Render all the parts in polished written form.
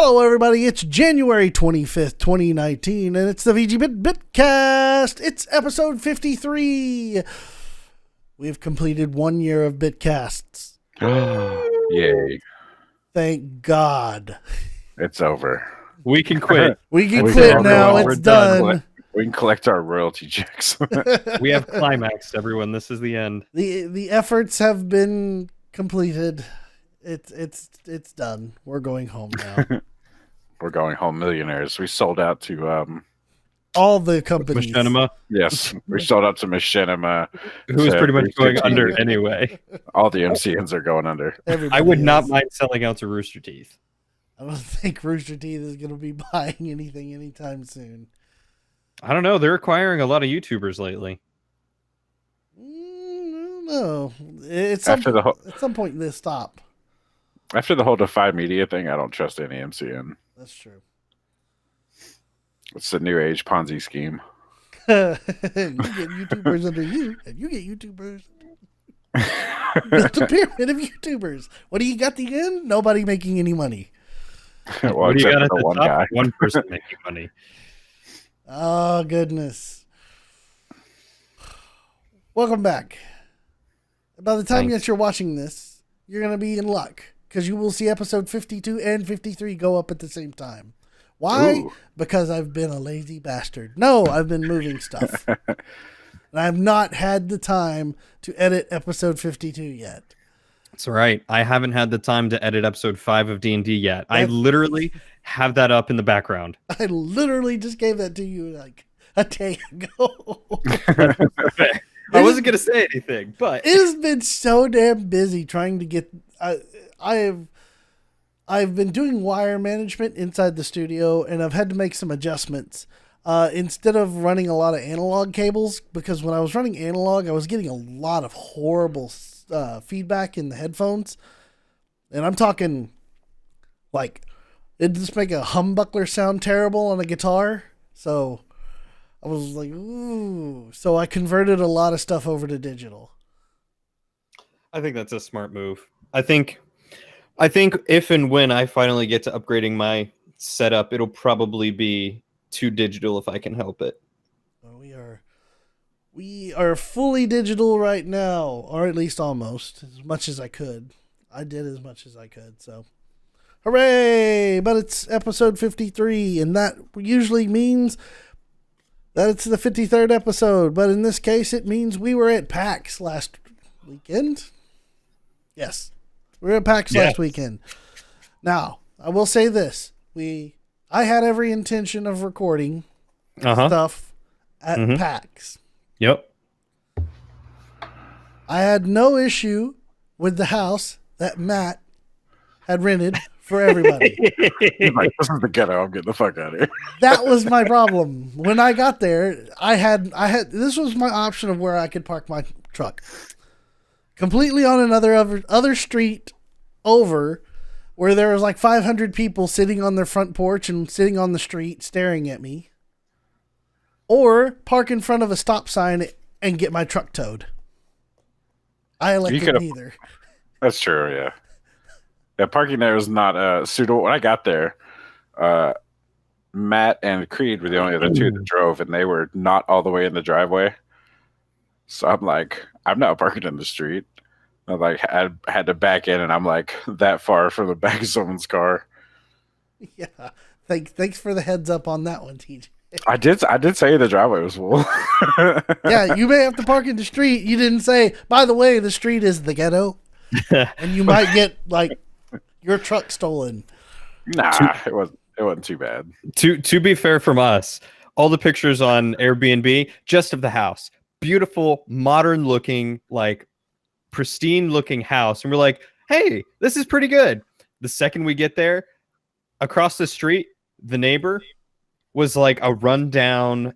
Hello, everybody. It's January 25th, 2019, and it's the Bitcast. It's episode 53. We've completed 1 year of Bitcasts. Yay. Thank God. It's over. We can quit. We can quit now. We're It's done. We can collect our royalty checks. We have climaxed, everyone. This is the end. The efforts have been completed. It's done. We're going home now. We're going home millionaires. We sold out to all the companies. Machinima. Yes, we sold out to Machinima, who was pretty much going under anyway. All the MCNs are going under. Everybody I would is. not mind selling out to Rooster Teeth. I don't think Rooster Teeth is going to be buying anything anytime soon. I don't know. They're acquiring a lot of YouTubers lately. No, at some point they stop. After the whole Defy Media thing, I don't trust any MCN. That's true. It's the new age Ponzi scheme. You get YouTubers under you, and you get YouTubers. It's a pyramid of YouTubers. What do you got at the end? Nobody making any money. Well, What do you got at the one top? guy. One person making money. Oh, goodness. Welcome back. By the time that you're watching this, you're going to be in luck, because you will see episode 52 and 53 go up at the same time. Why? Ooh. Because I've been a lazy bastard. No, I've been moving stuff. And I've not had the time to edit episode 52 yet. That's right. I haven't had the time to edit episode 5 of D&D yet. I literally have that up in the background. I literally just gave that to you like a day ago. I wasn't going to say anything, but It has been so damn busy trying to get... I've been doing wire management inside the studio, and I've had to make some adjustments. Instead of running a lot of analog cables, because when I was running analog, I was getting a lot of horrible feedback in the headphones. And I'm talking, like, it'd just make a humbuckler sound terrible on a guitar. So I was like, ooh. So I converted a lot of stuff over to digital. I think that's a smart move. I think if and when I finally get to upgrading my setup, it'll probably be to digital if I can help it. We are fully digital right now, or at least almost, as much as I could. I did as much as I could, so hooray! But it's episode 53, and that usually means that it's the 53rd episode, but in this case it means we were at PAX last weekend. Yes. We were at PAX last weekend. Now, I will say this. I had every intention of recording stuff at PAX. Yep. I had no issue with the house that Matt had rented for everybody. He's like, this is the ghetto. I'm getting the fuck out of here. That was my problem. When I got there, I had this was my option of where I could park my truck. Completely on another other street over, where there was like 500 people sitting on their front porch and sitting on the street staring at me. Or park in front of a stop sign and get my truck towed. I elected neither. That's true, yeah. Yeah, parking there was not suitable. When I got there, Matt and Creed were the only other two that drove, and they were not all the way in the driveway. So I'm like, I'm not parking in the street. I had to back in, and I'm like that far from the back of someone's car. Yeah. Thanks for the heads up on that one, TJ. I did say the driveway was full. Yeah, you may have to park in the street. You didn't say, by the way, the street is the ghetto. And you might get like your truck stolen. Nah, it wasn't too bad. To be fair from us, all the pictures on Airbnb, just of the house. Beautiful, modern looking, like pristine looking house. And we're like, hey, this is pretty good. The second we get there, across the street, the neighbor was like a rundown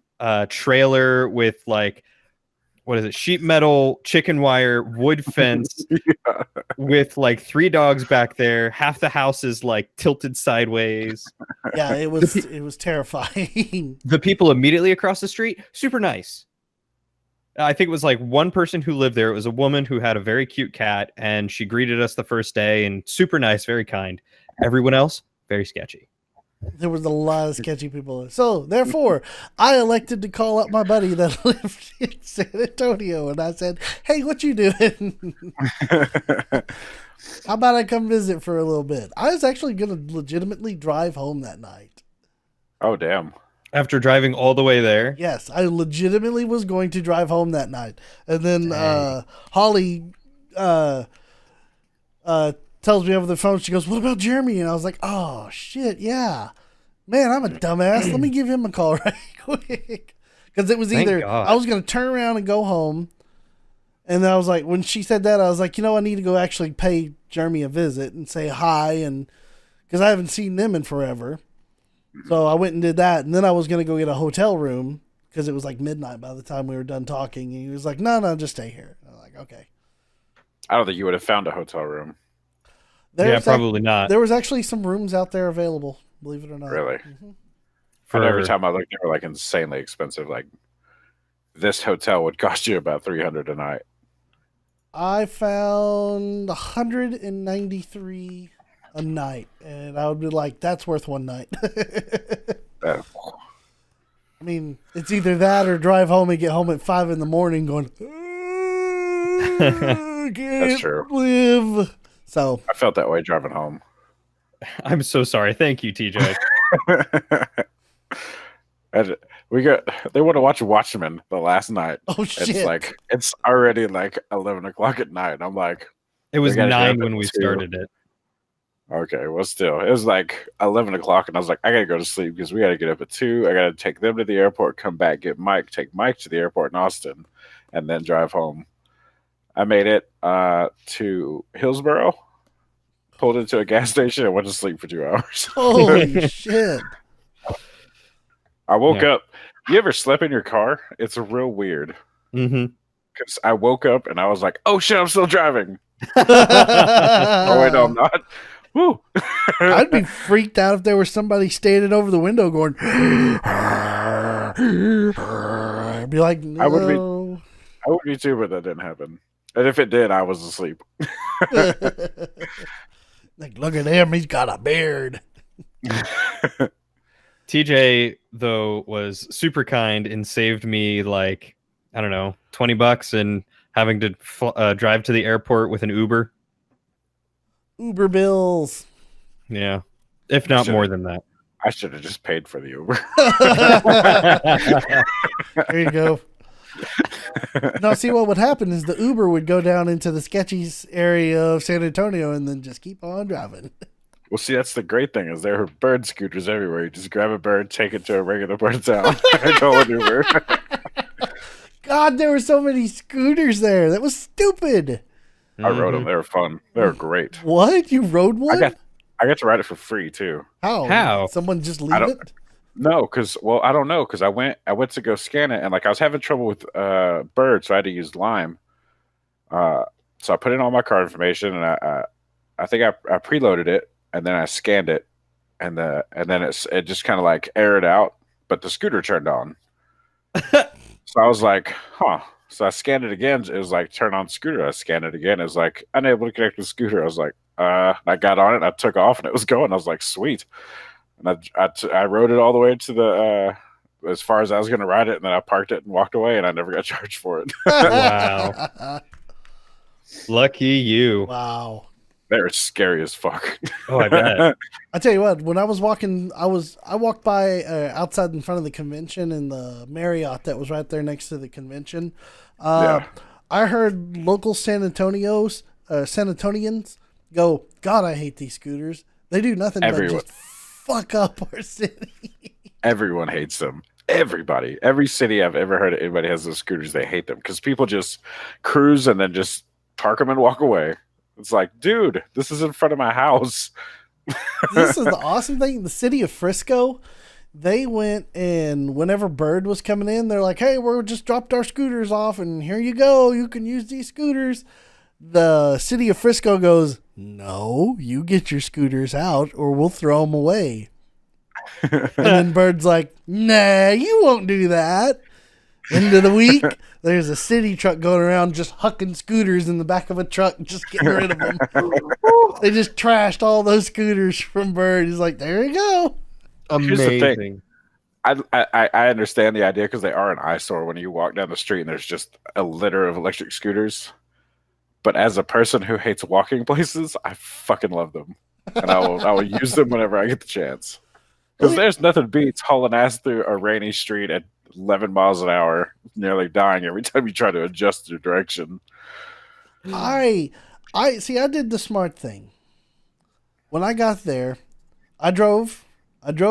trailer with like, what is it? Sheet metal, chicken wire, wood fence with like 3 dogs back there. Half the house is like tilted sideways. Yeah, it was terrifying. The people immediately across the street, super nice. I think it was like one person who lived there. It was a woman who had a very cute cat, and she greeted us the first day and super nice, very kind. Everyone else, very sketchy. There was a lot of sketchy people. So, therefore, I elected to call up my buddy that lived in San Antonio, and I said, "Hey, what you doing? How about I come visit for a little bit?" I was actually going to legitimately drive home that night. Oh, damn. After driving all the way there? Yes, I legitimately was going to drive home that night. And then Dang. Holly tells me over the phone, she goes, "What about Jeremy?" And I was like, "Oh, shit, yeah. Man, I'm a dumbass. Let me give him a call right quick." Because it was Thank either God. I was going to turn around and go home. And then I was like, when she said that, I was like, I need to go actually pay Jeremy a visit and say hi. And because I haven't seen them in forever. So I went and did that. And then I was going to go get a hotel room because it was like midnight by the time we were done talking. And he was like, no, just stay here. And I'm like, okay. I don't think you would have found a hotel room. Probably not. There was actually some rooms out there available, believe it or not. Really? Mm-hmm. And every time I looked, they were like insanely expensive. Like this hotel would cost you about $300 a night. I found 193 a night, and I would be like, that's worth one night. I mean, it's either that or drive home and get home at 5 a.m. going, That's true. Live. So I felt that way driving home. I'm so sorry. Thank you, TJ. And they want to watch Watchmen the last night. Oh shit. It's already like 11 o'clock at night. I'm like, It was gotta get 9 up when at we 2. started it. Okay, well, still, it was like 11 o'clock, and I was like, I gotta go to sleep because we gotta get up at 2. I gotta take them to the airport, come back, get Mike, take Mike to the airport in Austin, and then drive home. I made it to Hillsboro, pulled into a gas station, and went to sleep for 2 hours. Holy shit. I woke up. You ever slept in your car? It's real weird. Mm-hmm. Because I woke up and I was like, oh shit, I'm still driving. Oh, wait, no, I'm not. Woo. I'd be freaked out if there was somebody standing over the window going, I'd be like, no. I would be too, but that didn't happen. And if it did, I was asleep. Like, look at him, he's got a beard. TJ, though, was super kind and saved me like, I don't know, $20 and having to drive to the airport with an Uber. Uber bills. Yeah. If not more than that. I should have just paid for the Uber. There you go. No, see, what would happen is the Uber would go down into the sketchy area of San Antonio and then just keep on driving. Well, see, that's the great thing is there are bird scooters everywhere. You just grab a bird, take it to a regular bird town, and call an Uber. God, there were so many scooters there. That was stupid. I rode them. They were fun. They were great. What? You rode one? I got to ride it for free too. How? Someone just leave it? No, because I don't know because I went to go scan it and like I was having trouble with bird, so I had to use Lime. So I put in all my card information and I think I preloaded it and then I scanned it and then it just kind of like aired out, but the scooter turned on. So I was like, huh. So I scanned it again. It was like turn on scooter. I scanned it again. It was like unable to connect with scooter. I was like, I got on it. And I took off and it was going. I was like, sweet. And I rode it all the way to the as far as I was going to ride it, and then I parked it and walked away, and I never got charged for it. Wow. Lucky you. Wow. They're scary as fuck. Oh, I bet. I tell you what, when I was walking, I walked by outside in front of the convention in the Marriott that was right there next to the convention. I heard local San Antonians go, God, I hate these scooters. They do nothing but just fuck up our city. Everyone hates them. Everybody. Every city I've ever heard of anybody has those scooters, they hate them because people just cruise and then just park them and walk away. It's like, dude, this is in front of my house. This is the awesome thing. The city of Frisco, they went and whenever Bird was coming in, they're like, hey, we're just dropped our scooters off and here you go. You can use these scooters. The city of Frisco goes, no, you get your scooters out or we'll throw them away. And then Bird's like, nah, you won't do that. End of the week, there's a city truck going around just hucking scooters in the back of a truck, just getting rid of them. They just trashed all those scooters from Bird. He's like, there you go. Here's the thing. Amazing. I understand the idea because they are an eyesore when you walk down the street and there's just a litter of electric scooters. But as a person who hates walking places, I fucking love them, and I will use them whenever I get the chance. Because there's nothing beats hauling ass through a rainy street at 11 miles an hour, nearly dying every time you try to adjust your direction. I see. I did the smart thing. When I got there, I drove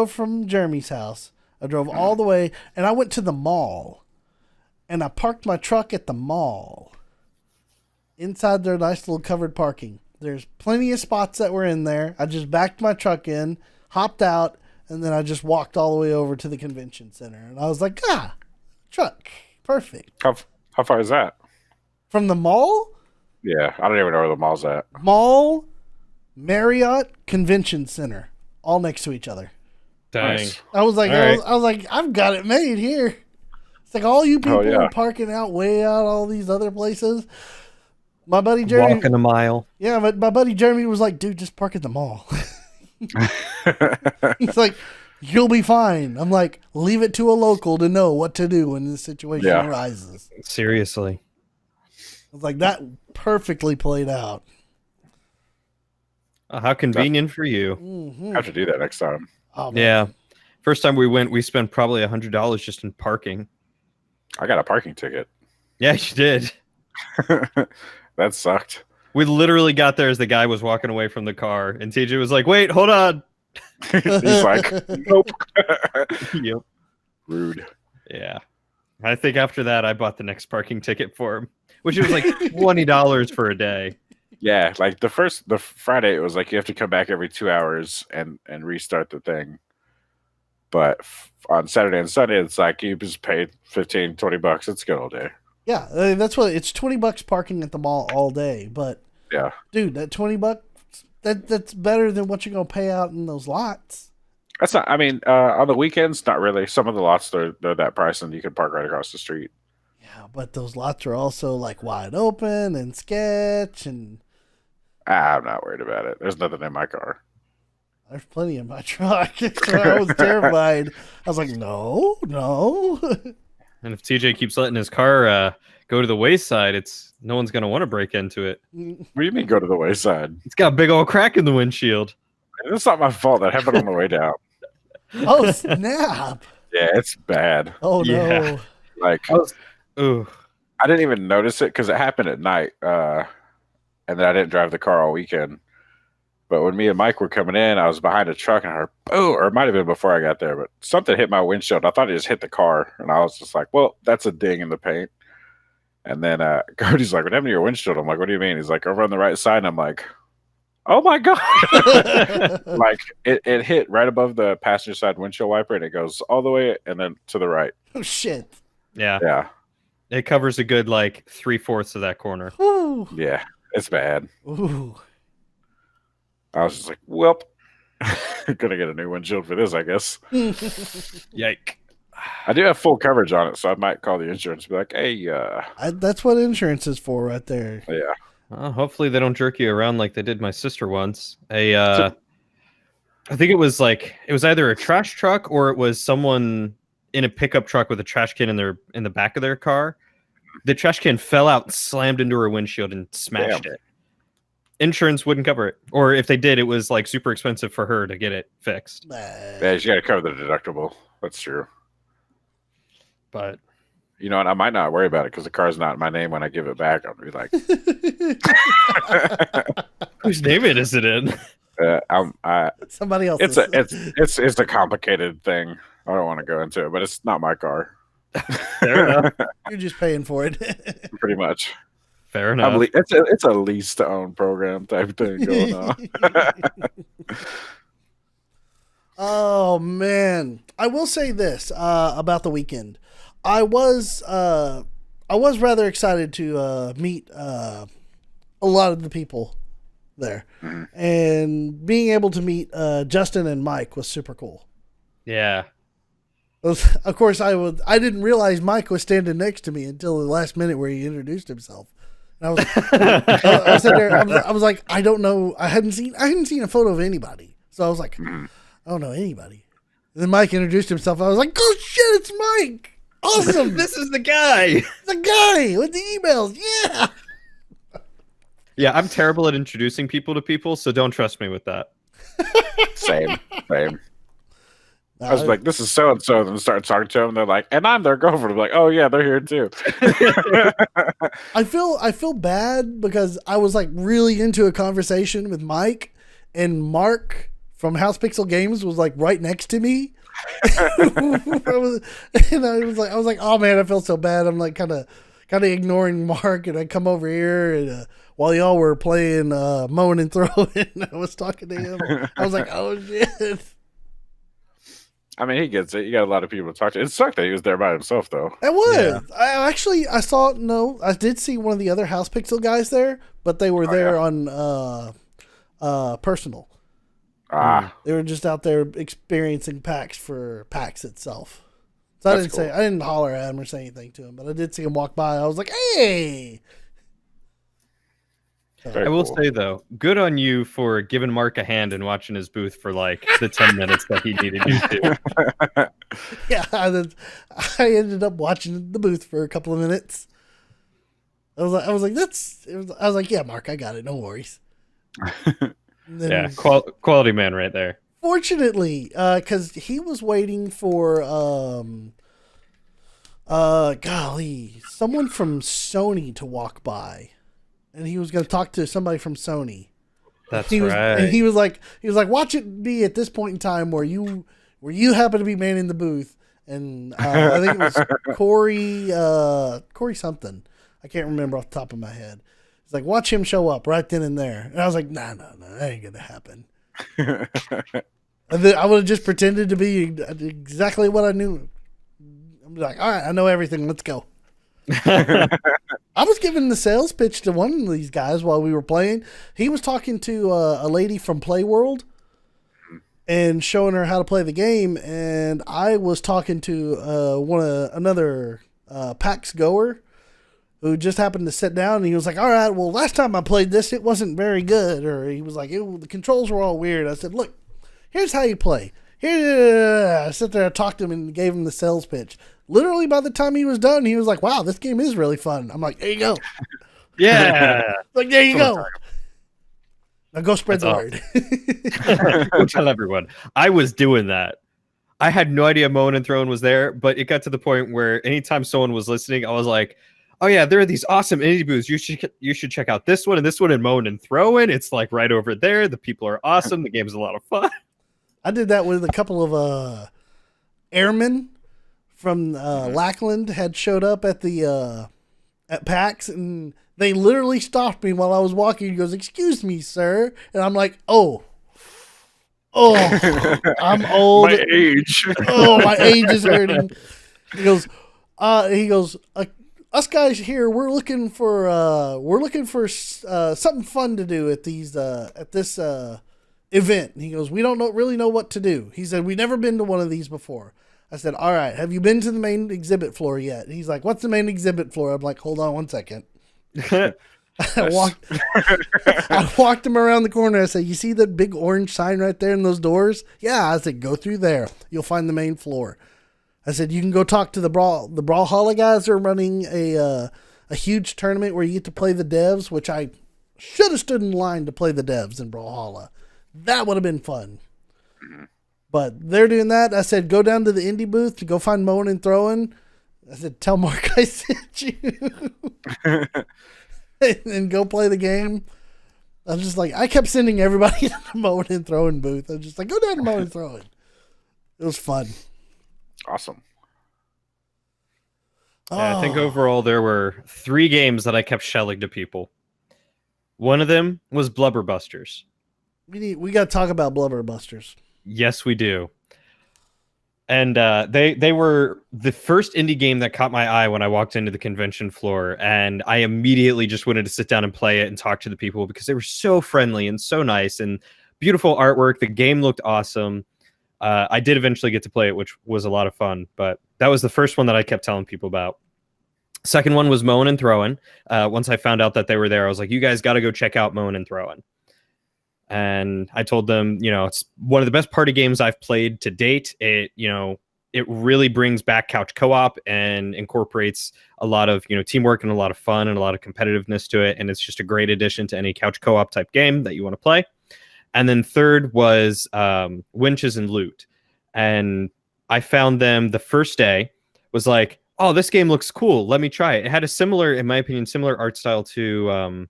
from Jeremy's house. I drove all the way, and I went to the mall, and I parked my truck at the mall inside their nice little covered parking. There's plenty of spots that were in there. I just backed my truck in, hopped out, and then I just walked all the way over to the convention center. And I was like, truck, perfect. How far is that? From the mall? Yeah, I don't even know where the mall's at. Mall, Marriott, Convention Center, all next to each other. Dang. Nice. I was like, All right. I was like, I've got it made here. It's like all you people are parking out way out all these other places. My buddy Jeremy, Walking a mile. yeah, but my buddy Jeremy was like, dude, just park at the mall. He's like, you'll be fine. I'm like, leave it to a local to know what to do when this situation arises. Seriously. I was like, that perfectly played out. How convenient for you. Mm-hmm. I have to do that next time. Oh, man. Yeah. First time we went, we spent probably $100 just in parking. I got a parking ticket. Yeah, you did. That sucked. We literally got there as the guy was walking away from the car, and TJ was like, "Wait, hold on." He's like, nope. Yep. Rude. Yeah. I think after that, I bought the next parking ticket for him, which was like $20 for a day. Yeah, like the Friday, it was like you have to come back every 2 hours and restart the thing. But on Saturday and Sunday, it's like you just paid $15-$20. It's good all day. Yeah, that's what it's $20 parking at the mall all day. But Yeah, dude, that $20 that's better than what you're gonna pay out in those lots. that's not. I mean, on the weekends, not really. Some of the lots they're that price, and you can park right across the street. Yeah, but those lots are also like wide open and sketch, and I'm not worried about it. There's nothing in my car. there's plenty in my truck. So I was terrified. I was like, no. And if TJ keeps letting his car go to the wayside, no one's gonna want to break into it. What do you mean go to the wayside? It's got a big old crack in the windshield. It's not my fault. That happened on the way down. Oh, snap. Yeah, it's bad. Oh, Yeah. no. Like, Ooh. I didn't even notice it because it happened at night. And then I didn't drive the car all weekend. But when me and Mike were coming in, I was behind a truck and I heard, boom, or it might have been before I got there, but something hit my windshield. I thought it just hit the car. And I was just like, well, that's a ding in the paint. And then Cody's like, what happened to your windshield? I'm like, what do you mean? He's like, over on the right side. And I'm like, oh my God. Like it hit right above the passenger side windshield wiper and it goes all the way and then to the right. Oh, shit. Yeah. Yeah. It covers a good like 3/4 of that corner. Woo. Yeah. It's bad. Ooh. I was just like, well, gonna get a new windshield for this, I guess. Yike. I do have full coverage on it, so I might call the insurance and be like, hey, That's what insurance is for right there. yeah. Hopefully they don't jerk you around like they did my sister once. I think it was either a trash truck or it was someone in a pickup truck with a trash can in the back of their car. The trash can fell out, slammed into her windshield, and smashed it. Insurance wouldn't cover it, or if they did, it was like super expensive for her to get it fixed. Yeah, you got to cover the deductible. That's true. But you know what? I might not worry about it because the car's not in my name when I give it back. I'll be like, whose name is it in? Somebody else. It's a complicated thing. I don't want to go into it, but it's not my car. Fair enough. You're just paying for it. Pretty much. Fair enough. It's a lease to own program type thing going on. Oh man, I will say this about the weekend. I was rather excited to meet a lot of the people there, and being able to meet Justin and Mike was super cool. Yeah. Of course, I didn't realize Mike was standing next to me until the last minute where he introduced himself. And I was, I sat there. I was like, I don't know. I hadn't seen a photo of anybody, so I was like, I don't know anybody. And then Mike introduced himself. I was like, "Oh shit, it's Mike! Awesome! This is the guy. The guy with the emails. Yeah." Yeah, I'm terrible at introducing people to people, so don't trust me with that. Same. I was like, "This is so and so," and start talking to them. They're like, "And I'm their girlfriend." I'm like, "Oh yeah, they're here too." I feel bad because I was like really into a conversation with Mike, and Mark from House Pixel Games was like right next to me. I was like, oh man, I feel so bad. I'm like kind of ignoring Mark, and I come over here, and while y'all were playing mowing and throwing, I was talking to him. I was like, oh shit. I mean, he gets it. You got a lot of people to talk to. It sucked that he was there by himself, though. It was. Yeah. I did see one of the other House Pixel guys there, but they were there on personal. They were just out there experiencing PAX for PAX itself. So I didn't holler at him or say anything to him, but I did see him walk by. I was like, hey. I will say though, good on you for giving Mark a hand and watching his booth for like the 10 minutes that he needed you to. Yeah, I ended up watching the booth for a couple of minutes. I was like, yeah, Mark, I got it. No worries. Then, yeah, quality man right there. Fortunately, because he was waiting for someone from Sony to walk by, and he was going to talk to somebody from Sony. That's right. And he was like, watch it be at this point in time where you happen to be manning the booth, and I think it was Corey something. I can't remember off the top of my head. It's like, watch him show up right then and there. And I was like, no, that ain't going to happen. And then I would have just pretended to be exactly what I knew. I'm like, all right, I know everything. Let's go. I was giving the sales pitch to one of these guys while we were playing. He was talking to a lady from Play World and showing her how to play the game. And I was talking to another PAX goer who just happened to sit down, and he was like, all right, well, last time I played this, it wasn't very good. Or he was like, the controls were all weird. I said, look, here's how you play. I sat there, I talked to him and gave him the sales pitch. Literally by the time he was done, he was like, wow, this game is really fun. I'm like, there you go. Yeah. Like, there you go. Now go spread the word. Go tell everyone. I was doing that. I had no idea Moan and Throne was there, but it got to the point where anytime someone was listening, I was like, oh yeah, there are these awesome indie booths. You should check out this one and Moan and Throwin'. It's like right over there. The people are awesome. The game's a lot of fun. I did that with a couple of airmen from Lackland had showed up at the at PAX, and they literally stopped me while I was walking. He goes, "Excuse me, sir," and I'm like, "Oh, I'm old. My age. Oh, my age is hurting." He goes, us guys here, we're looking for something fun to do at this event. And he goes, we don't really know what to do. He said, we've never been to one of these before. I said, all right, have you been to the main exhibit floor yet? And he's like, what's the main exhibit floor? I'm like, hold on one second. I walked him around the corner. I said, you see that big orange sign right there in those doors? Yeah. I said, go through there. You'll find the main floor. I said, you can go talk to the Brawlhalla guys. Are running a huge tournament where you get to play the devs, which I should have stood in line to play the devs in Brawlhalla. That would have been fun. But they're doing that. I said, go down to the indie booth to go find Mowing and Throwing. I said, tell Mark I sent you. And go play the game. I was just like, I kept sending everybody to the Mowing and Throwing booth. I was just like, go down to Mowing and Throwing. It was fun. Awesome. Yeah, I think overall there were 3 games that I kept shelling to people. One of them was Blubberbusters. We got to talk about Blubberbusters. Yes, we do. And they were the first indie game that caught my eye when I walked into the convention floor, and I immediately just wanted to sit down and play it and talk to the people because they were so friendly and so nice and beautiful artwork. The game looked awesome. I did eventually get to play it, which was a lot of fun, but that was the first one that I kept telling people about. Second one was Mowing and Throwing. Once I found out that they were there, I was like, you guys got to go check out Mowing and Throwing. and I told them, it's one of the best party games I've played to date. It really brings back couch co-op and incorporates a lot of, teamwork and a lot of fun and a lot of competitiveness to it. And it's just a great addition to any couch co-op type game that you want to play. And then third was Winches and Loot. And I found them the first day, was like, oh, this game looks cool. Let me try it. It had a similar, in my opinion, similar art style to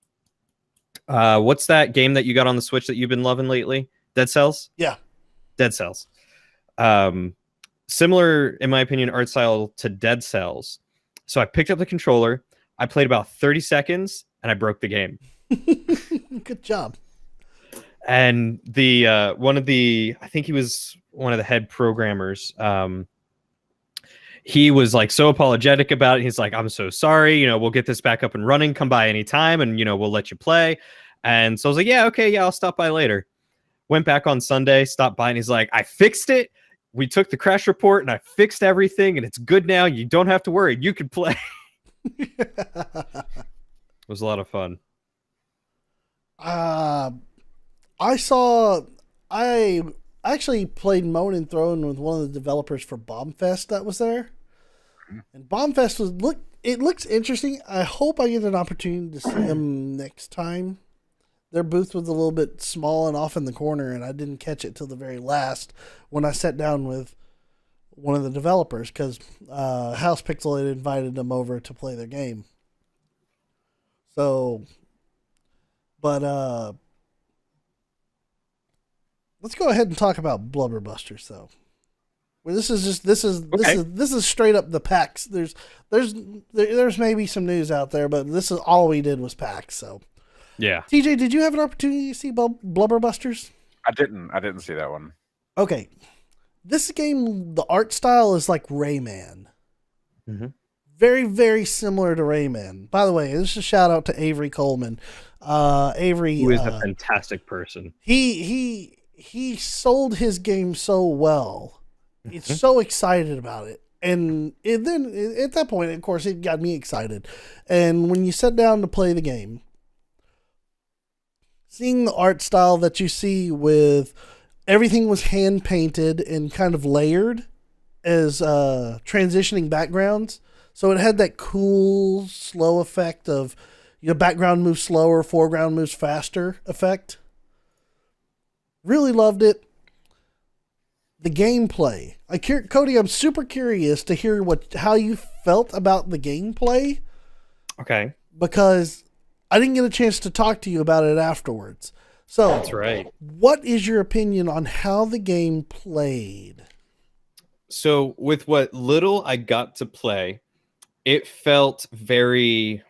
what's that game that you got on the Switch that you've been loving lately? Dead Cells? Yeah. Dead Cells. Similar, in my opinion, art style to Dead Cells. So I picked up the controller, I played about 30 seconds, and I broke the game. Good job. And I think he was one of the head programmers. He was like so apologetic about it. He's like, I'm so sorry, we'll get this back up and running. Come by anytime and, we'll let you play. And so I was like, yeah, okay, yeah, I'll stop by later. Went back on Sunday, stopped by, and he's like, I fixed it. We took the crash report and I fixed everything and it's good now. You don't have to worry. You can play. It was a lot of fun. I actually played Moan and Throne with one of the developers for Bombfest that was there. And Bombfest looks interesting. I hope I get an opportunity to see them next time. Their booth was a little bit small and off in the corner, and I didn't catch it till the very last when I sat down with one of the developers because House Pixel had invited them over to play their game. So, but let's go ahead and talk about Blubberbusters, though. Well, this is straight up the PAX. There's maybe some news out there, but this is all we did was PAX. So, yeah. TJ, did you have an opportunity to see Blubberbusters? I didn't see that one. Okay, this game, the art style is like Rayman. Mm-hmm. Very, very similar to Rayman. By the way, this is a shout out to Avery Coleman. Avery, who is a fantastic person. He sold his game so well. He's so excited about it. And then at that point, of course, it got me excited. And when you sat down to play the game, seeing the art style that you see with everything was hand painted and kind of layered as transitioning backgrounds. So it had that cool, slow effect of background moves slower, foreground moves faster effect. Really loved it. The gameplay. Cody, I'm super curious to hear how you felt about the gameplay. Okay. Because I didn't get a chance to talk to you about it afterwards. So that's right. What is your opinion on how the game played? So with what little I got to play, it felt very,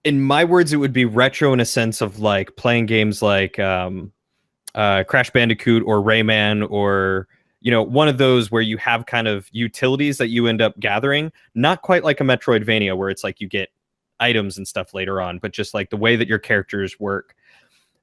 in my words, it would be retro in a sense of like playing games like Crash Bandicoot or Rayman or, one of those where you have kind of utilities that you end up gathering. Not quite like a Metroidvania where it's like you get items and stuff later on, but just like the way that your characters work.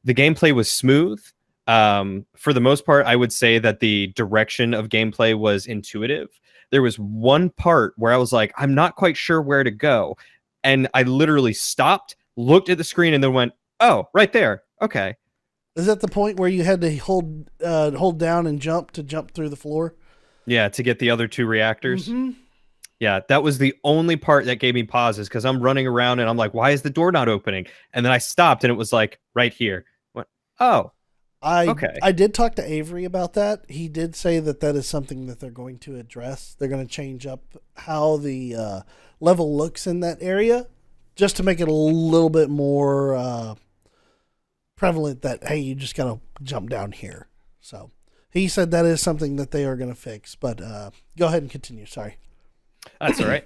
The gameplay was smooth. For the most part, I would say that the direction of gameplay was intuitive. There was one part where I was like, I'm not quite sure where to go. And I literally stopped, looked at the screen, and then went, oh, right there. Okay. Is that the point where you had to hold down and jump through the floor? Yeah, to get the other two reactors. Mm-hmm. Yeah, that was the only part that gave me pauses because I'm running around and I'm like, why is the door not opening? And then I stopped and it was like, right here. Went, oh. Okay. I did talk to Avery about that. He did say that is something that they're going to address. They're going to change up how the level looks in that area just to make it a little bit more prevalent that, hey, you just got to jump down here. So he said that is something that they are going to fix. But go ahead and continue. Sorry. That's all right.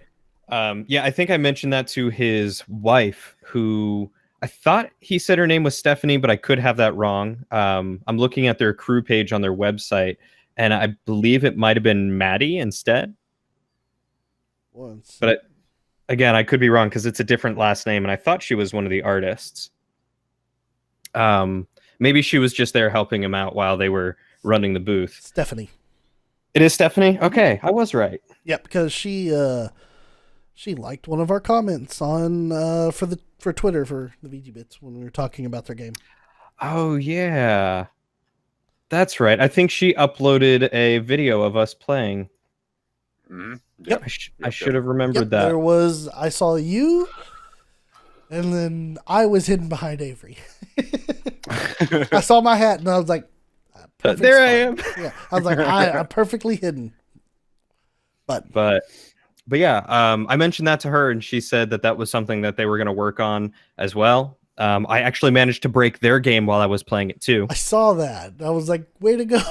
Yeah, I think I mentioned that to his wife, who I thought he said her name was Stephanie, but I could have that wrong. I'm looking at their crew page on their website, and I believe it might have been Maddie instead. Once. But again, I could be wrong because it's a different last name, and I thought she was one of the artists. Maybe she was just there helping him out while they were running the booth. Stephanie. It is Stephanie? Okay, I was right. Yeah, because she She liked one of our comments on for Twitter for the VGBits when we were talking about their game. Oh yeah, that's right. I think she uploaded a video of us playing. Mm-hmm. Yep. I should have remembered that. There was, I saw you, and then I was hidden behind Avery. I saw my hat, and I was like, There I am. Yeah, I was like, I'm perfectly hidden. But yeah, I mentioned that to her, and she said that was something that they were going to work on as well. I actually managed to break their game while I was playing it too. I saw that. I was like, way to go.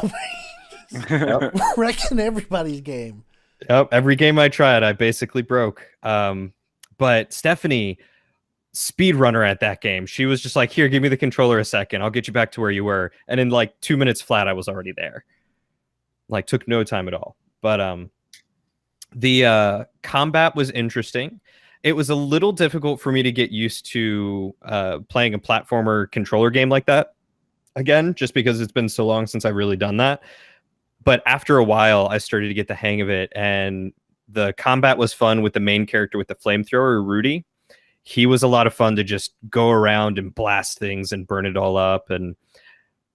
Yep. Wrecking everybody's game. Yep. Every game I tried, I basically broke. But Stephanie, speedrunner at that game, she was just like, here, give me the controller a second. I'll get you back to where you were. And in like 2 minutes flat, I was already there. Like, took no time at all. But the combat was interesting. It was a little difficult for me to get used to playing a platformer controller game like that again, just because it's been so long since I've really done that. But after a while, I started to get the hang of it, and the combat was fun with the main character with the flamethrower, Rudy. He was a lot of fun to just go around and blast things and burn it all up. And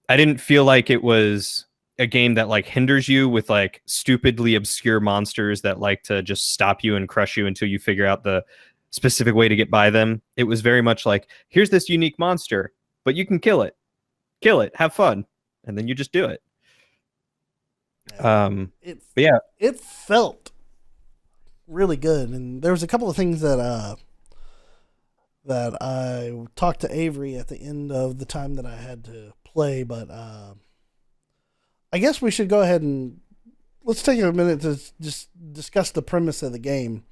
I didn't feel like it was a game that like hinders you with like stupidly obscure monsters that like to just stop you and crush you until you figure out the specific way to get by them. It was very much like, here's this unique monster, but you can kill it, have fun, and then you just do it. It felt really good, and there was a couple of things that I talked to Avery at the end of the time that I had to play, but I guess we should go ahead and let's take a minute to just discuss the premise of the game,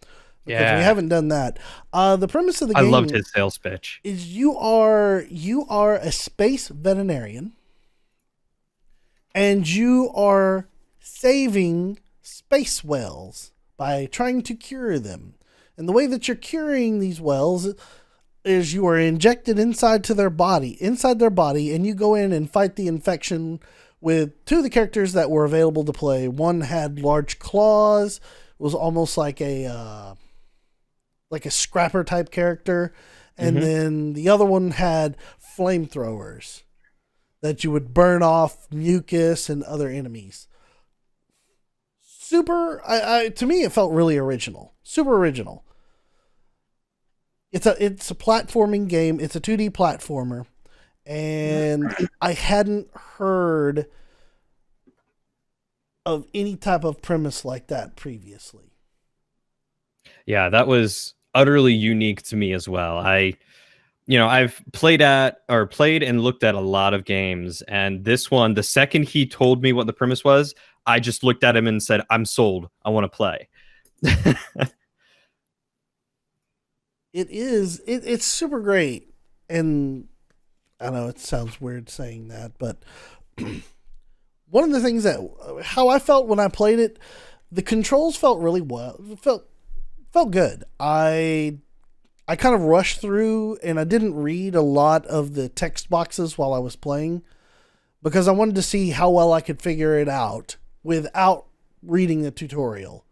because we haven't done that. The premise of the game, I loved his sales pitch, is you are a space veterinarian, and you are saving space whales by trying to cure them. And the way that you're curing these whales is you are injected inside their body, and you go in and fight the infection with two of the characters that were available to play. One had large claws, was almost like a scrapper type character, and then the other one had flamethrowers that you would burn off mucus and other enemies. To me, it felt really original. Super original. It's a platforming game. It's a 2D platformer. And I hadn't heard of any type of premise like that previously. Yeah, that was utterly unique to me as well. I've played and looked at a lot of games, and this one, the second he told me what the premise was, I just looked at him and said, I'm sold. I want to play. It's super great. And I know it sounds weird saying that, but one of the things how I felt when I played it, the controls felt really well. It felt good. I kind of rushed through, and I didn't read a lot of the text boxes while I was playing, because I wanted to see how well I could figure it out without reading the tutorial.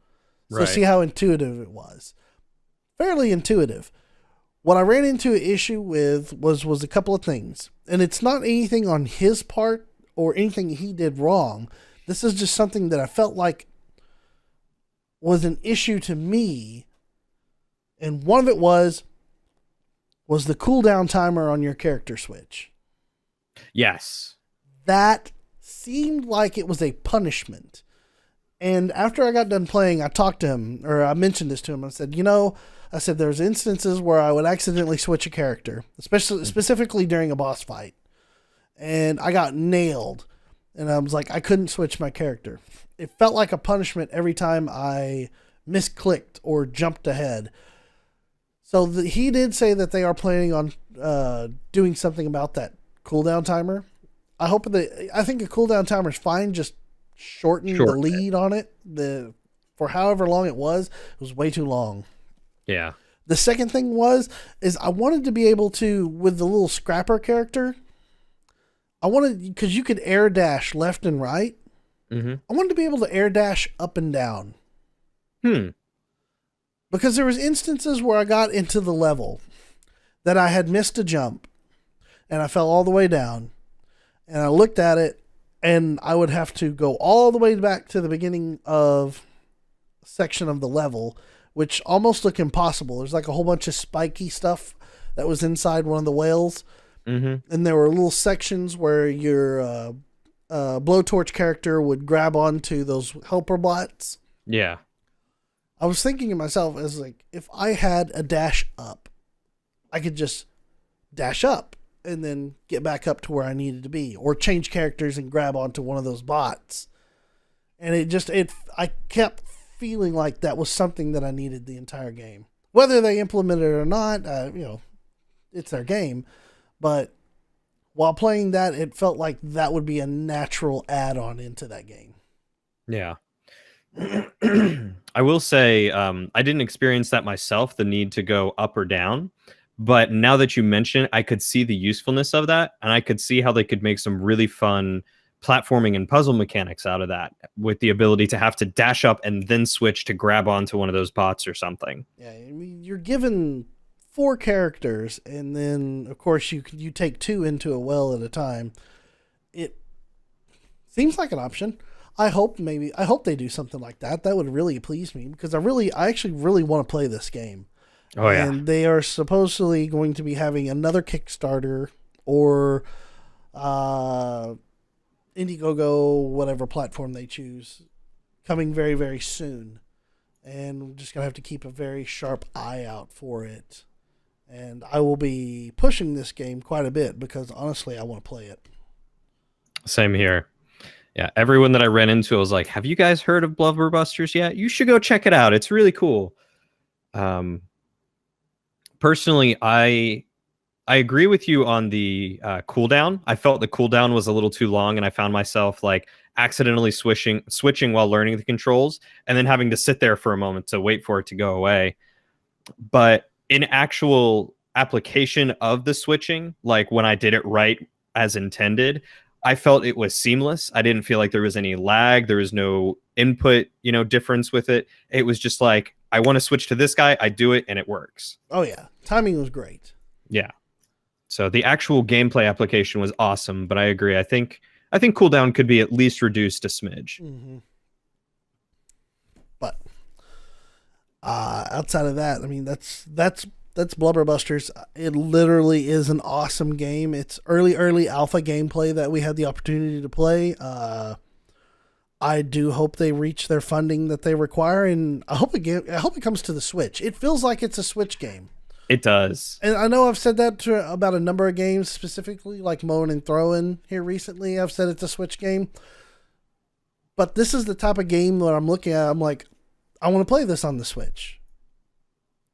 So see how intuitive it was. Fairly intuitive. What I ran into an issue with was a couple of things. And it's not anything on his part or anything he did wrong. This is just something that I felt like was an issue to me. And one of it was the cooldown timer on your character switch. Yes. That seemed like it was a punishment. And after I got done playing, I talked to him, or I mentioned this to him. I said, there's instances where I would accidentally switch a character, specifically during a boss fight. And I got nailed. And I was like, I couldn't switch my character. It felt like a punishment every time I misclicked or jumped ahead. So he did say that they are planning on doing something about that cooldown timer. I think a cooldown timer is fine. Just shorten the lead on it. For however long it was way too long. Yeah. The second thing is I wanted to be able to, with the little scrapper character, because you could air dash left and right. Mm-hmm. I wanted to be able to air dash up and down. Because there was instances where I got into the level that I had missed a jump and I fell all the way down, and I looked at it and I would have to go all the way back to the beginning of a section of the level, which almost looked impossible. There's like a whole bunch of spiky stuff that was inside one of the whales. Mm-hmm. And there were little sections where your blowtorch character would grab onto those helper bots. Yeah. I was thinking to myself as like, if I had a dash up, I could just dash up and then get back up to where I needed to be, or change characters and grab onto one of those bots. And I kept feeling like that was something that I needed the entire game. Whether they implement it or not, it's their game. But while playing that, it felt like that would be a natural add-on into that game. Yeah. I will say I didn't experience that myself, the need to go up or down. But now that you mention it, I could see the usefulness of that. And I could see how they could make some really fun platforming and puzzle mechanics out of that, with the ability to have to dash up and then switch to grab onto one of those bots or something. Yeah, I mean, you're given 4 characters, and then, of course, you take 2 into a well at a time. It seems like an option. I hope they do something like that. That would really please me, because I actually really want to play this game. Oh, yeah. And they are supposedly going to be having another Kickstarter or Indiegogo, whatever platform they choose, coming very, very soon. And we're just going to have to keep a very sharp eye out for it. And I will be pushing this game quite a bit because, honestly, I want to play it. Same here. Yeah, everyone that I ran into, I was like, have you guys heard of Blubberbusters yet? You should go check it out. It's really cool. Personally, I agree with you on the cooldown. I felt the cooldown was a little too long, and I found myself like accidentally switching while learning the controls, and then having to sit there for a moment to wait for it to go away. But in actual application of the switching, like when I did it right as intended, I felt it was seamless. I didn't feel like there was any lag. There was no input, difference with it. It was just like, I want to switch to this guy. I do it and it works. Oh yeah. Timing was great. Yeah. So the actual gameplay application was awesome, but I agree. I think cooldown could be at least reduced a smidge. Mm-hmm. But outside of that, I mean, that's Blubberbusters. It literally is an awesome game. It's early alpha gameplay that we had the opportunity to play. I do hope they reach their funding that they require, and I hope it comes to the Switch. It feels like it's a Switch game. It does. And I know I've said that about a number of games, specifically like Moan and Throwin' here recently. I've said it's a Switch game. But this is the type of game that I'm looking at. I'm like, I want to play this on the Switch.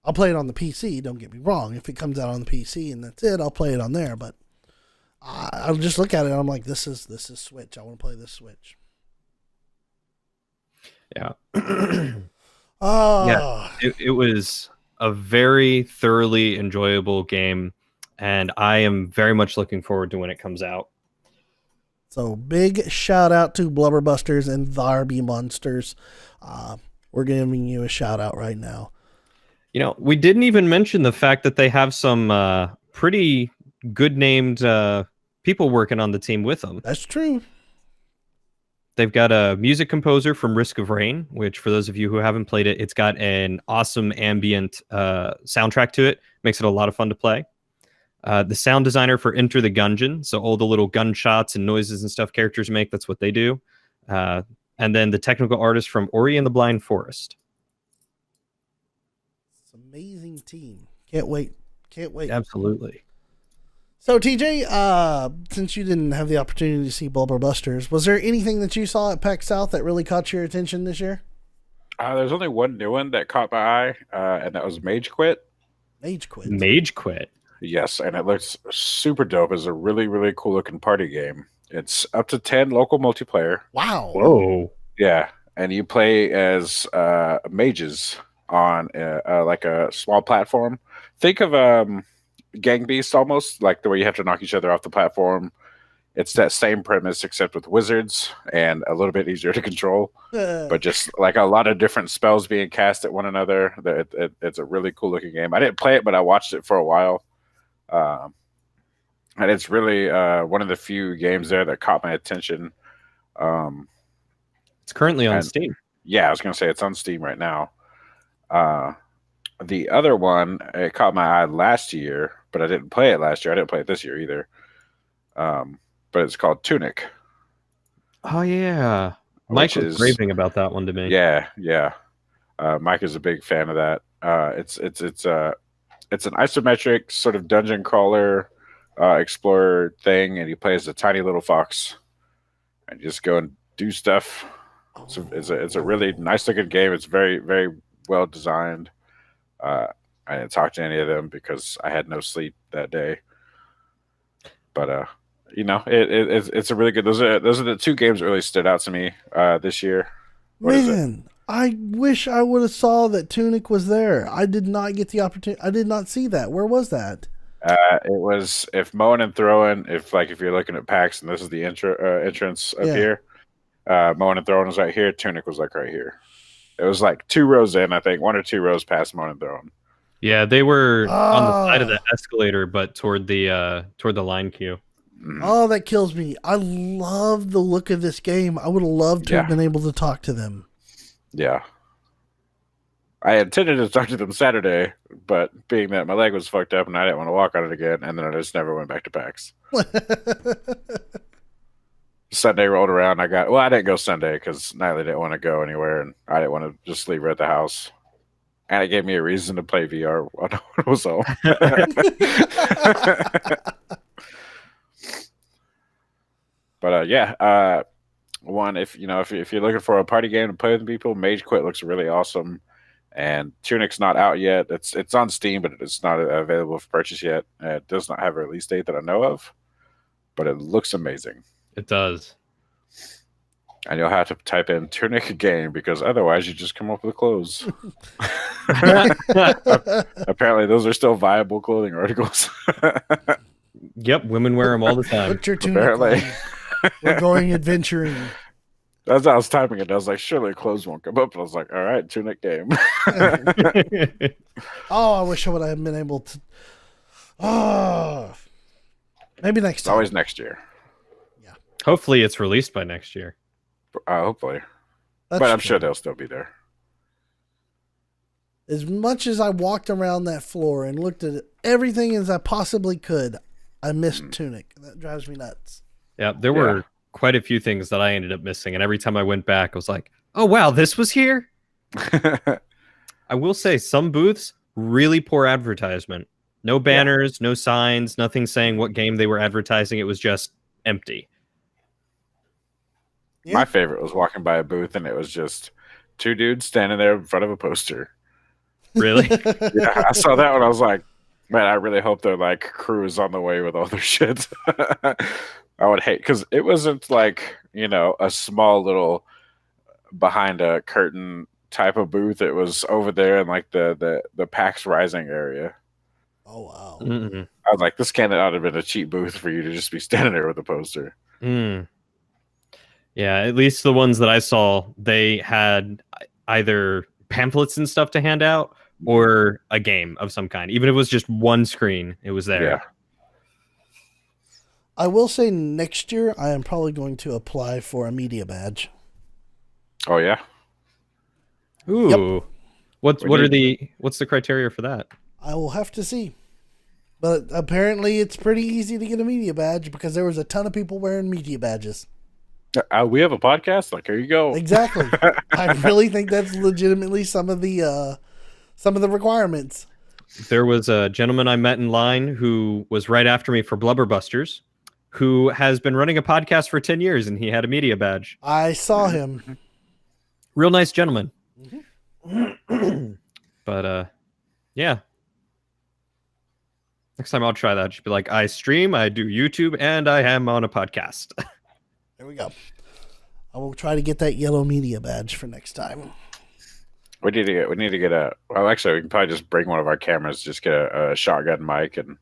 I'll play it on the PC, don't get me wrong. If it comes out on the PC and that's it, I'll play it on there. But I'll just look at it and I'm like, this is Switch. I want to play this Switch. Yeah. Oh. Yeah. It was a very thoroughly enjoyable game, and I am very much looking forward to when it comes out. So big shout out to Blubberbusters and Tharby Monsters. We're giving you a shout out right now. We didn't even mention the fact that they have some pretty good named people working on the team with them. That's true. They've got a music composer from Risk of Rain, which for those of you who haven't played it, it's got an awesome ambient soundtrack to it. Makes it a lot of fun to play. The sound designer for Enter the Gungeon, so all the little gunshots and noises and stuff characters make, that's what they do. And then the technical artist from Ori and the Blind Forest. It's an amazing team. Can't wait. Absolutely. So TJ, since you didn't have the opportunity to see Blubberbusters, was there anything that you saw at PAX South that really caught your attention this year? There's only one new one that caught my eye, and that was Mage Quit. Mage Quit. Mage Quit. Yes, and it looks super dope. It's a really, really cool looking party game. It's up to 10 local multiplayer. Wow. Whoa. Yeah, and you play as mages on like a small platform. Think of Gang Beast almost, like the way you have to knock each other off the platform. it's that same premise except with wizards and a little bit easier to control. But just like a lot of different spells being cast at one another. It's a really cool looking game. I didn't play it, but I watched it for a while. And it's really one of the few games there that caught my attention. It's currently on Steam. Yeah, I was going to say it's on Steam right now. The other one, it caught my eye last year, but I didn't play it last year. I didn't play it this year either. But it's called Tunic. Oh, yeah. Mike was raving about that one to me. Yeah. Mike is a big fan of that. It's an isometric sort of dungeon crawler explorer thing, and you play as a tiny little fox and you just go and do stuff. It's a really nice looking game. It's very, very well designed. I didn't talk to any of them because I had no sleep that day. But it's a really good. Those are the two games that really stood out to me this year. Man, I wish I would have saw that Tunic was there. I did not get the opportunity. I did not see that. Where was that? It was if mowing and throwing. If you're looking at PAX and this is the entrance up here, mowing and throwing was right here. Tunic was like right here. It was like 2 rows in, I think, 1 or 2 rows past mowing and throwing. Yeah, they were on the side of the escalator, but toward the line queue. Oh, that kills me. I love the look of this game. I would have loved to have been able to talk to them. Yeah. I intended to talk to them Saturday, but being that my leg was fucked up and I didn't want to walk on it again, and then I just never went back to PAX. Sunday rolled around. I didn't go Sunday because Nightly didn't want to go anywhere, and I didn't want to just leave her at the house. And it gave me a reason to play VR when I was home. But one, if you're looking for a party game to play with people, Mage Quit looks really awesome. And Tunic's not out yet. It's on Steam, but it's not available for purchase yet. It does not have a release date that I know of, but it looks amazing. It does. And you'll have to type in Tunic game because otherwise you just come up with clothes. Apparently those are still viable clothing articles. Yep, women wear them all the time. Put your tunic on. We're going adventuring. As I was typing it, I was like, surely clothes won't come up. And I was like, all right, Tunic game. I wish I would have been able to. Oh, maybe next time. Always next year. Yeah. Hopefully it's released by next year. Hopefully. That's but I'm true. sure they'll still be there. As much as I walked around that floor and looked at everything as I possibly could, I missed Tunic. That drives me nuts. Yeah, there were quite a few things that I ended up missing. And every time I went back, I was like, oh, wow, this was here? I will say some booths, really poor advertisement. No banners, no signs, nothing saying what game they were advertising. It was just empty. Yeah. My favorite was walking by a booth and it was just 2 dudes standing there in front of a poster. Really? Yeah, I saw that one. I was like, man, I really hope their crew is on the way with all their shit. I would hate because it wasn't like, a small little behind a curtain type of booth. It was over there in like the PAX Rising area. Oh wow. Mm-hmm. I was like, this cannot have been a cheap booth for you to just be standing there with a poster. Yeah, at least the ones that I saw, they had either pamphlets and stuff to hand out or a game of some kind. Even if it was just one screen, it was there. Yeah. I will say next year I am probably going to apply for a media badge. Oh yeah. Ooh. Yep. What's the criteria for that? I will have to see. But apparently it's pretty easy to get a media badge because there was a ton of people wearing media badges. We have a podcast. Here you go. Exactly. I really think that's legitimately some of the requirements. There was a gentleman I met in line who was right after me for Blubberbusters, who has been running a podcast for 10 years, and he had a media badge. I saw him. Real nice gentleman. But yeah. Next time I'll try that. Just be like, I stream, I do YouTube, and I am on a podcast. There we go. I will try to get that yellow media badge for next time. We need to get a. Well, actually, we can probably just bring one of our cameras. Just get a shotgun mic and.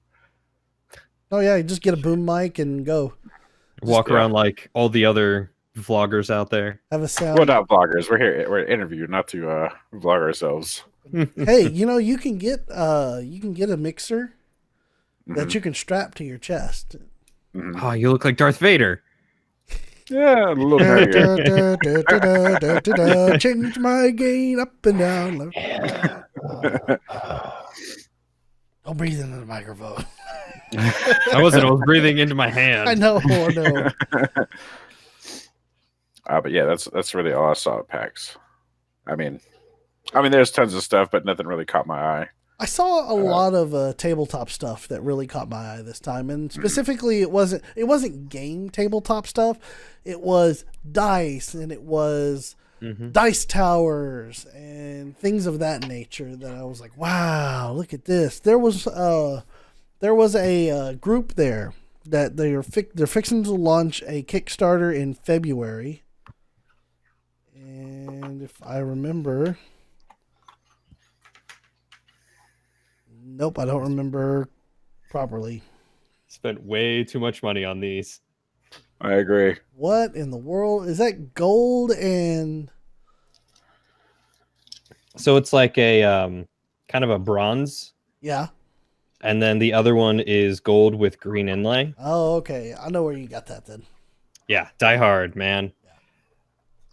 Oh yeah, just get a boom mic and go. Walk around like all the other vloggers out there. Have a sound. Well, not vloggers. We're here. We're interviewed, not to vlog ourselves. Hey, you can get a mixer that you can strap to your chest. Oh, you look like Darth Vader. Yeah, a little nerdier. Change my gain up and down. Don't breathe into the microphone. I wasn't. I was breathing into my hand. I know. But yeah, that's really all I saw at PAX. I mean, there's tons of stuff, but nothing really caught my eye. I saw a lot of tabletop stuff that really caught my eye this time, and specifically, it wasn't game tabletop stuff. It was dice, and it was dice towers and things of that nature. That I was like, wow, look at this. There was a group there that they're fixing to launch a Kickstarter in February, and if I remember. Nope, I don't remember properly. Spent way too much money on these. I agree. What in the world? Is that gold and... So it's like a kind of a bronze. Yeah. And then the other one is gold with green inlay. Oh, okay. I know where you got that then. Yeah, Die Hard, man. Yeah.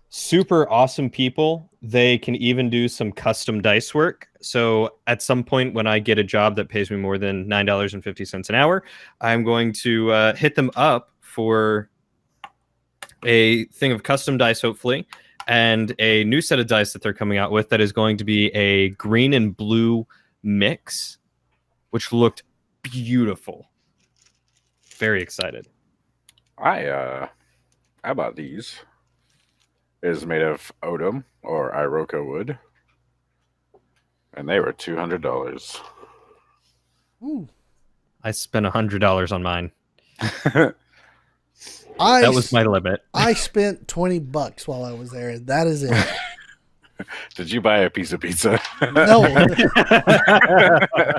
Super awesome people. They can even do some custom dice work. So at some point when I get a job that pays me more than $9.50 an hour, I'm going to hit them up for a thing of custom dice, hopefully, and a new set of dice that they're coming out with that is going to be a green and blue mix, which looked beautiful. Very excited. I bought these. It is made of odum or iroka wood, and they were $200. Ooh. I spent $100 on mine. That was my limit. I spent $20 while I was there, and that is it. Did you buy a piece of pizza? No.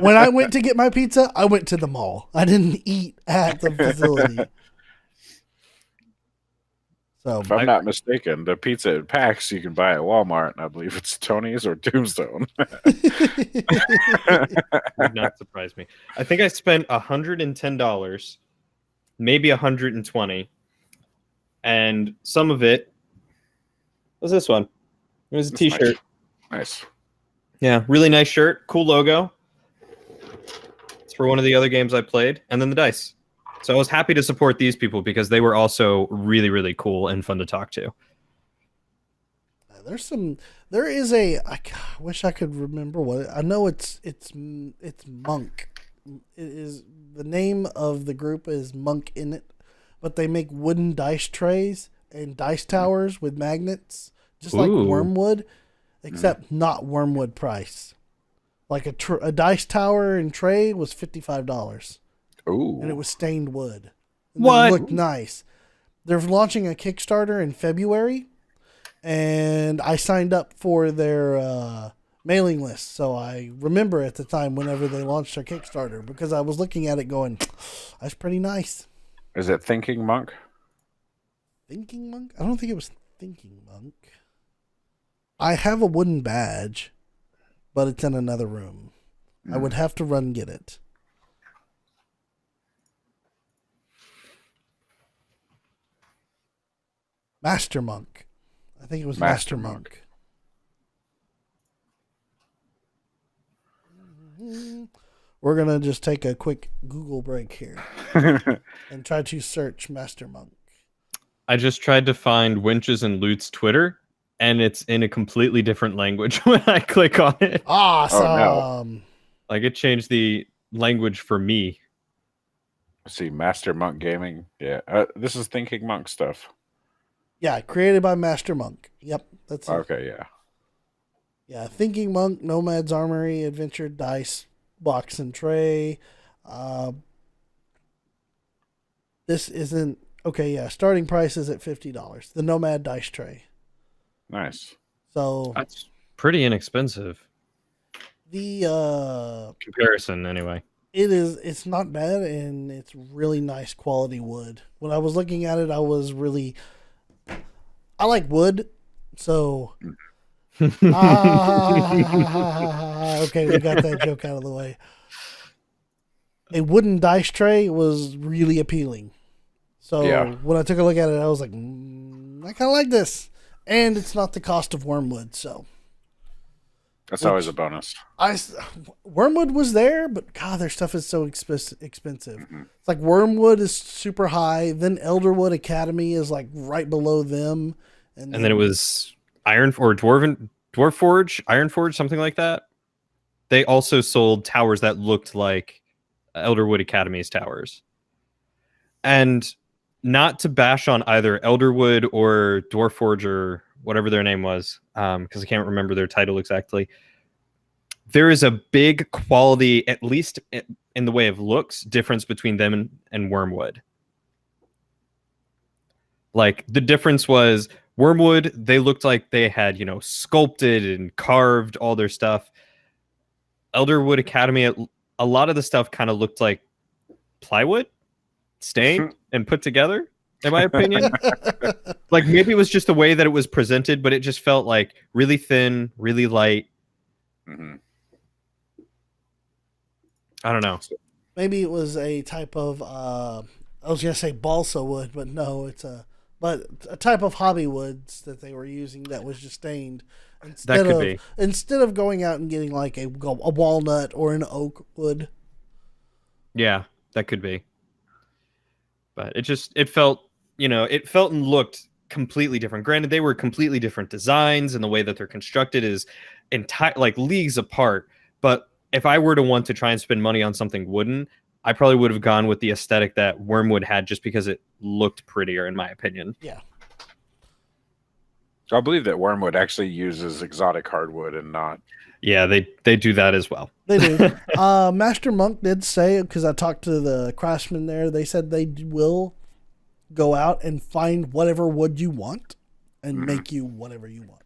When I went to get my pizza, I went to the mall. I didn't eat at the facility. So, if I'm not mistaken, the pizza at PAX you can buy at Walmart, and I believe it's Tony's or Tombstone. Would not surprise me. I think I spent $110, maybe $120, and some of it was this one. It was a T-shirt. Nice. Yeah, really nice shirt. Cool logo. It's for one of the other games I played, and then the dice. So I was happy to support these people because they were also really, really cool and fun to talk to. There is I wish I could remember what I know. It's Monk. It is the name of the group is Monk in it, but they make wooden dice trays and dice towers with magnets, just like Wormwood, except not Wormwood price. Like a dice tower and tray was $55. Ooh. And it was stained wood. What? It looked nice. They're launching a Kickstarter in February, and I signed up for their mailing list. So I remember at the time whenever they launched their Kickstarter, because I was looking at it going, that's pretty nice. Is it Thinking Monk? Thinking Monk? I don't think it was Thinking Monk. I have a wooden badge, but it's in another room. I would have to run get it. Master Monk. I think it was Master Monk. We're going to just take a quick Google break here and try to search Master Monk. I just tried to find Winches and Loot's Twitter, and it's in a completely different language when I click on it. Awesome. Oh, no. Like, it changed the language for me. Let's see, Master Monk Gaming. Yeah, this is Thinking Monk stuff. Yeah, created by Master Monk. Yep, that's it. Okay, yeah. Yeah, Thinking Monk, Nomad's Armory, Adventure Dice, Box and Tray. This isn't... Okay, yeah, starting price is at $50. The Nomad Dice Tray. Nice. So... That's pretty inexpensive. The... Comparison, anyway. It's not bad, and it's really nice quality wood. When I was looking at it, I like wood, so okay, we got that joke out of the way. A wooden dice tray was really appealing. So Yeah. when I took a look at it, I was like, I kind of like this, and it's not the cost of wormwood. So That's always a bonus. Wormwood was there, but God, their stuff is so expensive. Mm-hmm. It's like Wormwood is super high, then Elderwood Academy is like right below them, And then it was Iron or Dwarf Forge, Iron Forge, something like that. They also sold towers that looked like Elderwood Academy's towers. And not to bash on either Elderwood or Dwarf Forge or whatever their name was, because I can't remember their title exactly. There is a big quality, at least in the way of looks, difference between them and Wormwood. Like, the difference was Wormwood, they looked like they had, sculpted and carved all their stuff. Elderwood Academy, a lot of the stuff kind of looked like plywood, stained and put together, in my opinion. Like, maybe it was just the way that it was presented, but it just felt like really thin, really light. Mm-hmm. I don't know. Maybe it was a type of I was gonna say balsa wood, but no, it's a type of hobby woods that they were using that was just stained. Instead of going out and getting like a walnut or an oak wood. Yeah, that could be. But it felt and looked completely different. Granted, they were completely different designs, and the way that they're constructed is like leagues apart. But if I were to want to try and spend money on something wooden, I probably would have gone with the aesthetic that Wormwood had, just because it looked prettier, in my opinion. Yeah. I believe that Wormwood actually uses exotic hardwood and not. Yeah, they do that as well. They do. Master Monk did say, because I talked to the craftsmen there, they said they will go out and find whatever wood you want and make you whatever you want.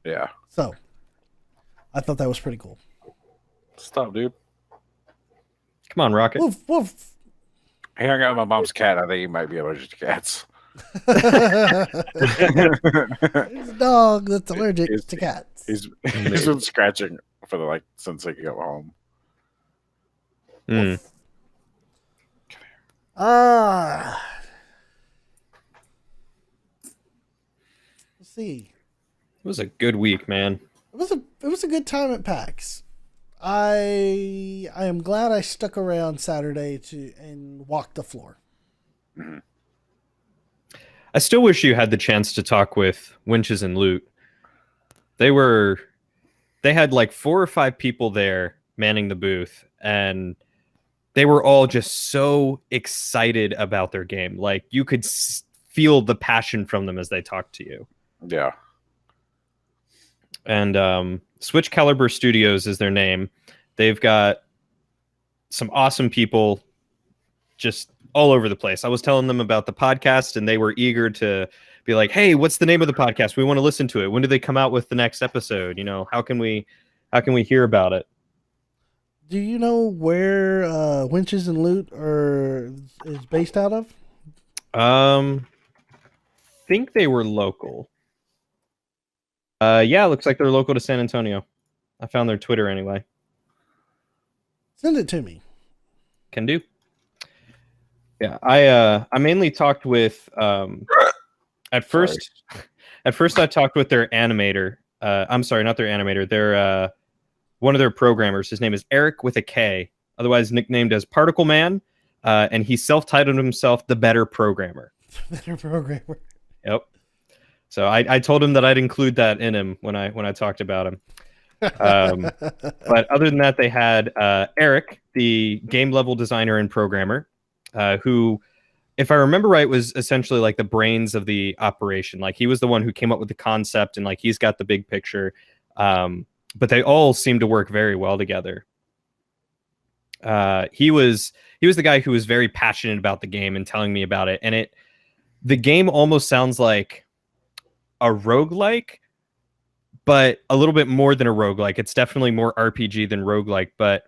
Yeah. So I thought that was pretty cool. Stop, dude. Come on, Rocket. Woof, woof. Hey, I got my mom's cat. I think he might be allergic to cats. There's a dog that's allergic to cats. He's been scratching for since he got home. Mm. Let's see. It was a good week, man. It was a good time at PAX. I am glad I stuck around Saturday and walked the floor. Mm-hmm. I still wish you had the chance to talk with Winches and Loot. They had like 4 or 5 people there manning the booth, and they were all just so excited about their game. Like, you could feel the passion from them as they talked to you. Yeah. And Switch Caliber Studios is their name. They've got some awesome people just all over the place. I was telling them about the podcast, and they were eager to be like, hey, what's the name of the podcast? We want to listen to it. When do they come out with the next episode? How can we hear about it? Do you know where Winches and Loot is based out of? Think they were local. Yeah, looks like they're local to San Antonio. I found their Twitter anyway. Send it to me. Can do. Yeah, I mainly talked with at first I talked with their animator. I'm sorry, not their animator. Their one of their programmers. His name is Eric with a K, otherwise nicknamed as Particle Man, and he self-titled himself the Better Programmer. Better Programmer. Yep. So I told him that I'd include that in him when I talked about him. But other than that, they had Eric, the game level designer and programmer, who, if I remember right, was essentially like the brains of the operation. Like, he was the one who came up with the concept, and like he's got the big picture. But they all seem to work very well together. He was the guy who was very passionate about the game and telling me about it. And the game almost sounds like a roguelike, but a little bit more than a roguelike. It's definitely more RPG than roguelike. But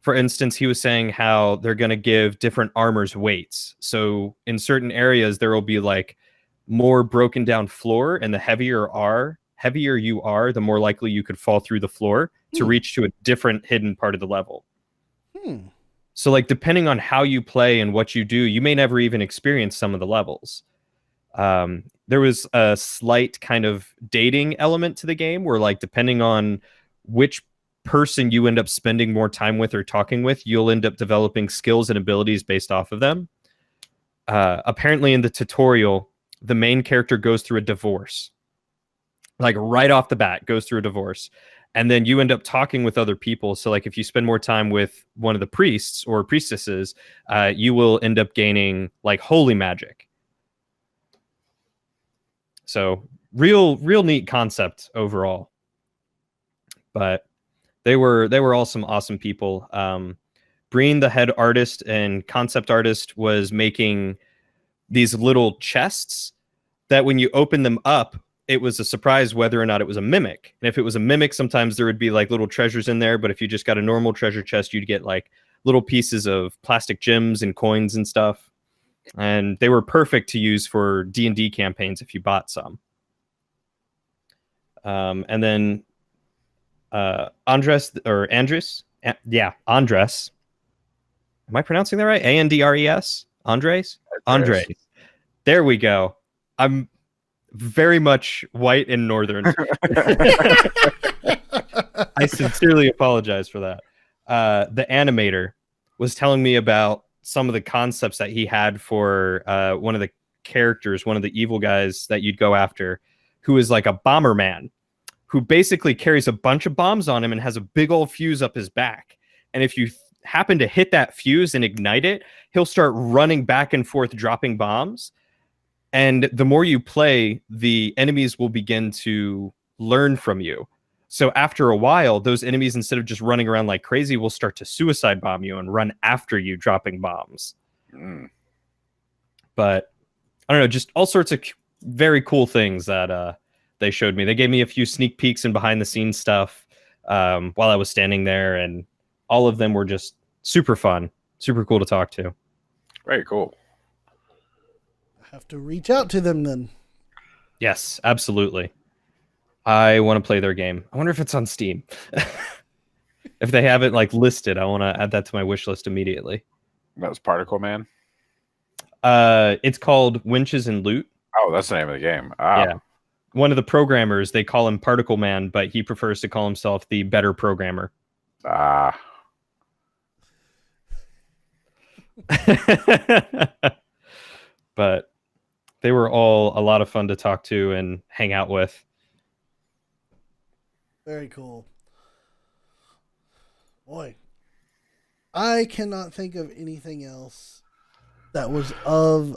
For instance, he was saying how they're going to give different armors weights. So in certain areas, there will be like more broken down floor, and the heavier you are, the more likely you could fall through the floor to reach to a different hidden part of the level. So like depending on how you play and what you do, you may never even experience some of the levels. There was a slight kind of dating element to the game where like depending on which person you end up spending more time with or talking with, you'll end up developing skills and abilities based off of them. Apparently in the tutorial, the main character goes through a divorce. Like right off the bat, goes through a divorce. And then you end up talking with other people. So like if you spend more time with one of the priests or priestesses, you will end up gaining like holy magic. So real neat concept overall. But they were all some awesome people. Breen, the head artist and concept artist, was making these little chests that when you open them up, it was a surprise whether or not it was a mimic. And if it was a mimic, sometimes there would be like little treasures in there. But if you just got a normal treasure chest, you'd get like little pieces of plastic gems and coins and stuff. And they were perfect to use for D&D campaigns if you bought some. And then Andres. Andres. Am I pronouncing that right? Andres? Andres? Andres. There we go. I'm very much white and northern. I sincerely apologize for that. The animator was telling me about some of the concepts that he had for one of the characters, one of the evil guys that you'd go after, who is like a bomber man, who basically carries a bunch of bombs on him and has a big old fuse up his back. And if you happen to hit that fuse and ignite it, he'll start running back and forth, dropping bombs. And the more you play, the enemies will begin to learn from you. So after a while, those enemies, instead of just running around like crazy, will start to suicide bomb you and run after you, dropping bombs. But I don't know, just all sorts of very cool things that they showed me. They gave me a few sneak peeks and behind the scenes stuff while I was standing there, and all of them were just super fun, super cool to talk to. Very cool. Have to reach out to them then. Yes, absolutely. I want to play their game. I wonder if it's on Steam. If they have it like listed, I want to add that to my wish list immediately. That was Particle Man? It's called Winches and Loot. Oh, that's the name of the game. Yeah. One of the programmers, they call him Particle Man, but he prefers to call himself the better programmer. But they were all a lot of fun to talk to and hang out with. Very cool. Boy, I cannot think of anything else that was of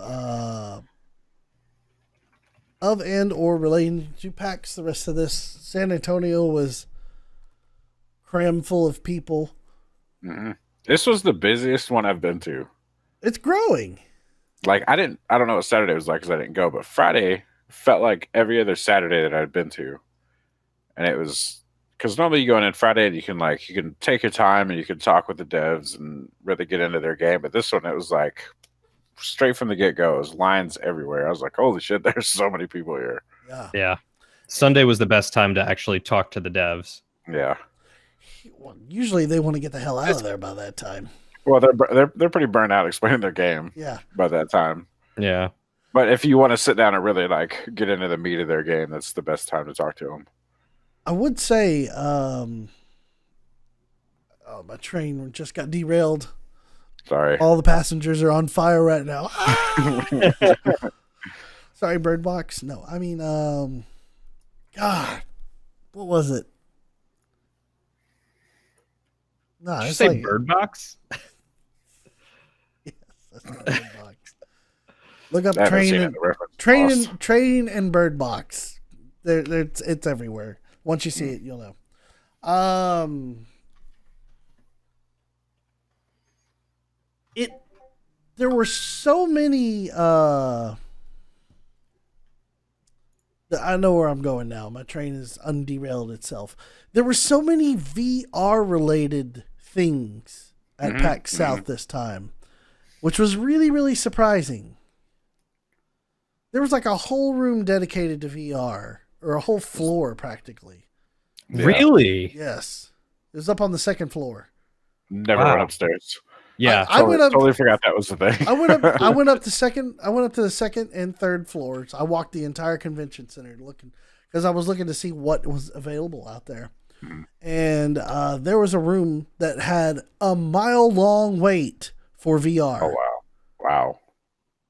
and or relating to PAX. The rest of this, San Antonio was crammed full of people. Mm-hmm. This was the busiest one I've been to. It's growing. Like I don't know what Saturday was like because I didn't go, but Friday felt like every other Saturday that I'd been to. And it was because normally you go in Friday and you can take your time and you can talk with the devs and really get into their game. But this one, it was like straight from the get-go. It was lines everywhere. I was like, holy shit, there's so many people here. Yeah. Sunday was the best time to actually talk to the devs. Yeah. Well, usually they want to get the hell out of there by that time. Well, they're pretty burnt out explaining their game. Yeah. By that time. Yeah. But if you want to sit down and really like get into the meat of their game, that's the best time to talk to them. I would say, my train just got derailed. Sorry. All the passengers are on fire right now. Sorry, Bird Box. No, I mean, God, what was it? No, Did you it's say like Bird Box? Yes, that's not Bird Box. Look up train and Bird Box. It's everywhere. Once you see it, you'll know. There were so many. I know where I'm going now. My train is underailed itself. There were so many VR related things at PAX South this time, which was really, really surprising. There was like a whole room dedicated to VR, or a whole floor practically. Yeah. Really? Yes. It was up on the second floor. Never went upstairs. Yeah. I went up. Totally forgot that was the thing. I went up to the second and third floors. I walked the entire convention center looking, because I was looking to see what was available out there. And there was a room that had a mile-long wait for VR. Oh, wow. Wow.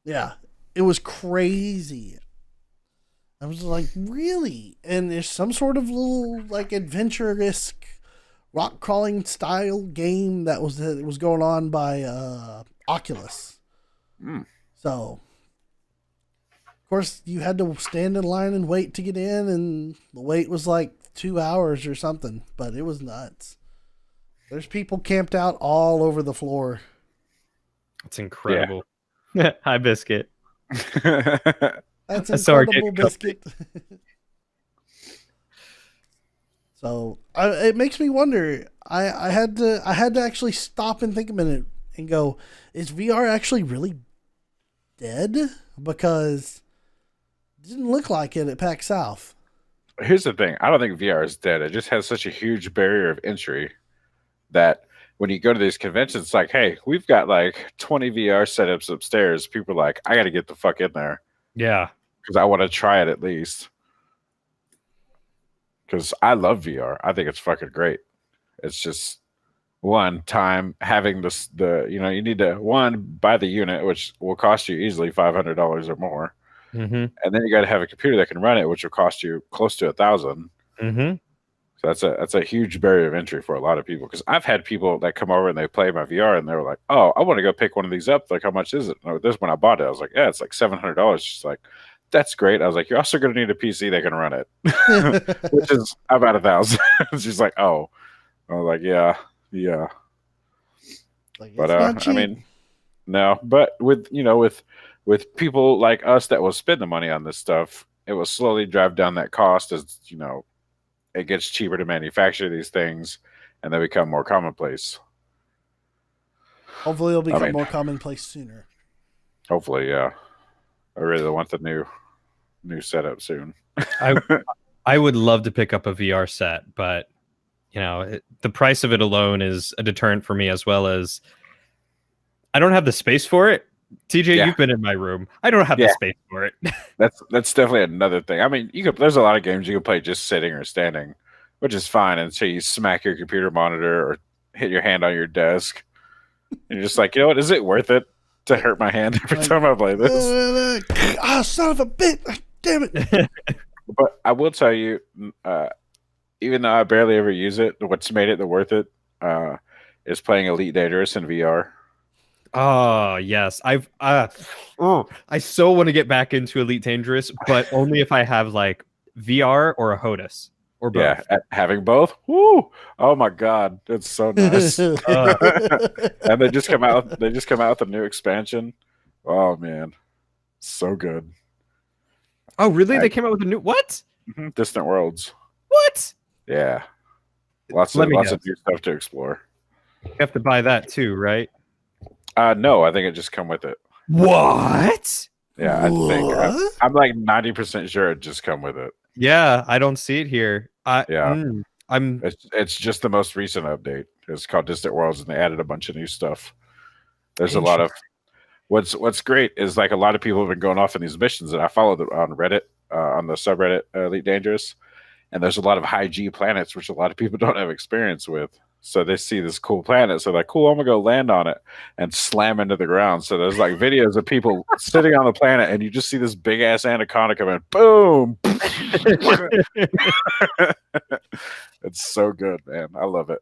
Yeah. It was crazy. I was like, really? And there's some sort of little, like, adventurous rock crawling style game that was going on by Oculus. So, of course, you had to stand in line and wait to get in, and the wait was like 2 hours or something, but it was nuts. There's people camped out all over the floor. That's incredible. Yeah. Hi, Biscuit. That's incredible, Biscuit. So it makes me wonder. I had to actually stop and think a minute and go, is VR actually really dead? Because it didn't look like it at PAX South. Here's the thing. I don't think VR is dead. It just has such a huge barrier of entry that when you go to these conventions, it's like, hey, we've got like 20 VR setups upstairs. People are like, I got to get the fuck in there. Yeah. Because I want to try it at least. Because I love VR. I think it's fucking great. It's just one time having you need to buy the unit, which will cost you easily $500 or more. And then you got to have a computer that can run it, which will cost you close to $1,000. So that's a huge barrier of entry for a lot of people. Because I've had people that come over and they play my VR and they were like, "Oh, I want to go pick one of these up. Like, how much is it?" And this when I bought it, I was like, "Yeah, it's like $700." She's like, "That's great." I was like, "You're also going to need a PC that can run it," which is about $1,000. She's like, "Oh," I was like, "Yeah." Like, But I mean, no. But with people like us that will spend the money on this stuff, it will slowly drive down that cost as it gets cheaper to manufacture these things, and they become more commonplace. Hopefully, it'll become more commonplace sooner. Hopefully, yeah. I really want the new setup soon. I would love to pick up a VR set, but the price of it alone is a deterrent for me, as well as I don't have the space for it. TJ, you've been in my room. I don't have the space for it. That's definitely another thing. I mean, there's a lot of games you can play just sitting or standing, which is fine until you smack your computer monitor or hit your hand on your desk. And you're just like, you know what? Is it worth it to hurt my hand every time I play this? Son of a bitch! Damn it! But I will tell you, even though I barely ever use it, what's made it worth it is playing Elite Dangerous in VR. Oh yes, I so want to get back into Elite Dangerous, but only if I have like VR or a HOTAS or both. Yeah, having both. Woo! Oh my god, it's so nice. And they just come out. They just come out with a new expansion. Oh man, so good. Oh really? They came out with a new what? Distant Worlds. What? Yeah, lots of new stuff to explore. You have to buy that too, right? No, I think it just come with it. What? Yeah, I think I'm like 90% sure it just come with it. Yeah, I don't see it here. It's just the most recent update. It's called Distant Worlds, and they added a bunch of new stuff. There's a lot of what's great is like a lot of people have been going off in these missions, and I followed it on Reddit, on the subreddit Elite Dangerous, and there's a lot of high G planets which a lot of people don't have experience with. So they see this cool planet, so they're like, cool, I'm gonna go land on it and slam into the ground. So there's like videos of people sitting on the planet, and you just see this big ass anaconda come in, boom. It's so good, man. I love it.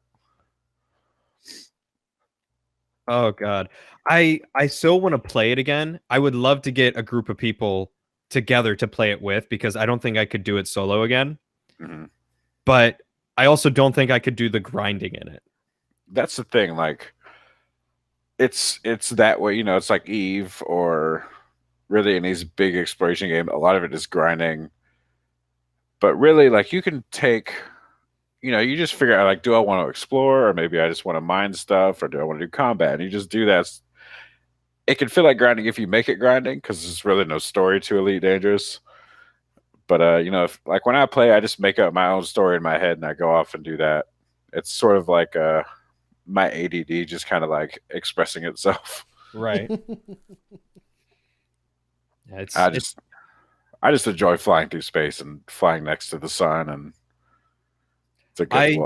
Oh god, I so want to play it again. I would love to get a group of people together to play it with, because I don't think I could do it solo again. But I also don't think I could do the grinding in it. That's the thing. Like, it's that way. It's like Eve, or really in these big exploration games, a lot of it is grinding. But really, like, you can take, you just figure out like, do I want to explore, or maybe I just want to mine stuff, or do I want to do combat? And you just do that. It can feel like grinding if you make it grinding, because there's really no story to Elite Dangerous. But if like when I play, I just make up my own story in my head and I go off and do that. It's sort of like my ADD just kind of like expressing itself. Right. Yeah, I just enjoy flying through space and flying next to the sun, and it's a good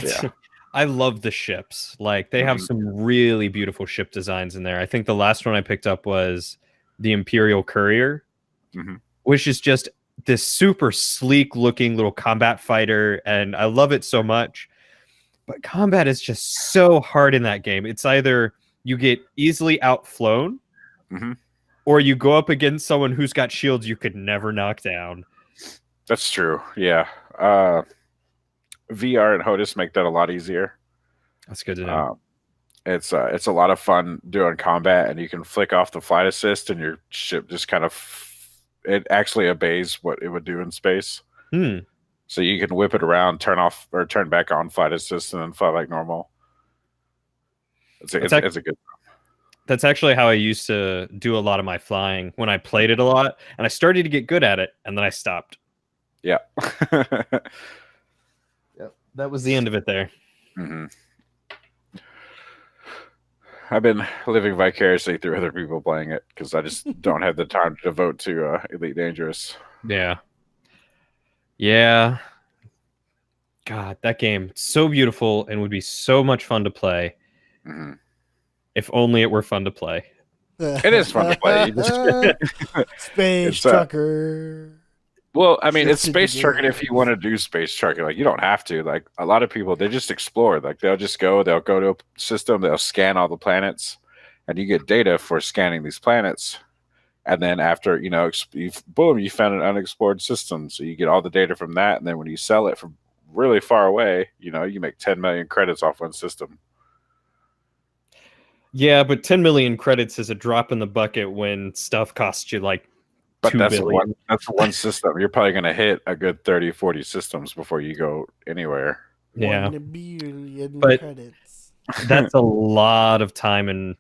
yeah. I love the ships. Like they have some really beautiful ship designs in there. I think the last one I picked up was the Imperial Courier, which is just this super sleek looking little combat fighter, and I love it so much. But combat is just so hard in that game. It's either you get easily outflown, or you go up against someone who's got shields you could never knock down. That's true. Yeah. VR and HOTAS make that a lot easier. That's good to know. It's a lot of fun doing combat, and you can flick off the flight assist, and your ship just kind of it actually obeys what it would do in space. So you can whip it around, turn off or turn back on flight assist, and then fly like normal. It's a good. That's actually how I used to do a lot of my flying when I played it a lot, and I started to get good at it, and then I stopped. Yeah. Yep. That was the end of it there. I've been living vicariously through other people playing it because I just don't have the time to devote to Elite Dangerous. Yeah. Yeah. God, that game, so beautiful and would be so much fun to play. If only it were fun to play. It is fun to play. Space Trucker. Well, I mean, it's space trucking if you want to do space trucking. Like, you don't have to. Like, a lot of people, they just explore. Like, they'll go to a system, they'll scan all the planets, and you get data for scanning these planets. And then after, boom, you found an unexplored system. So you get all the data from that. And then when you sell it from really far away, you make 10 million credits off one system. Yeah, but 10 million credits is a drop in the bucket when stuff costs you like But $2 billion. That's one system. You're probably going to hit a good 30, 40 systems before you go anywhere. Yeah. 1 billion But credits. That's a lot of time and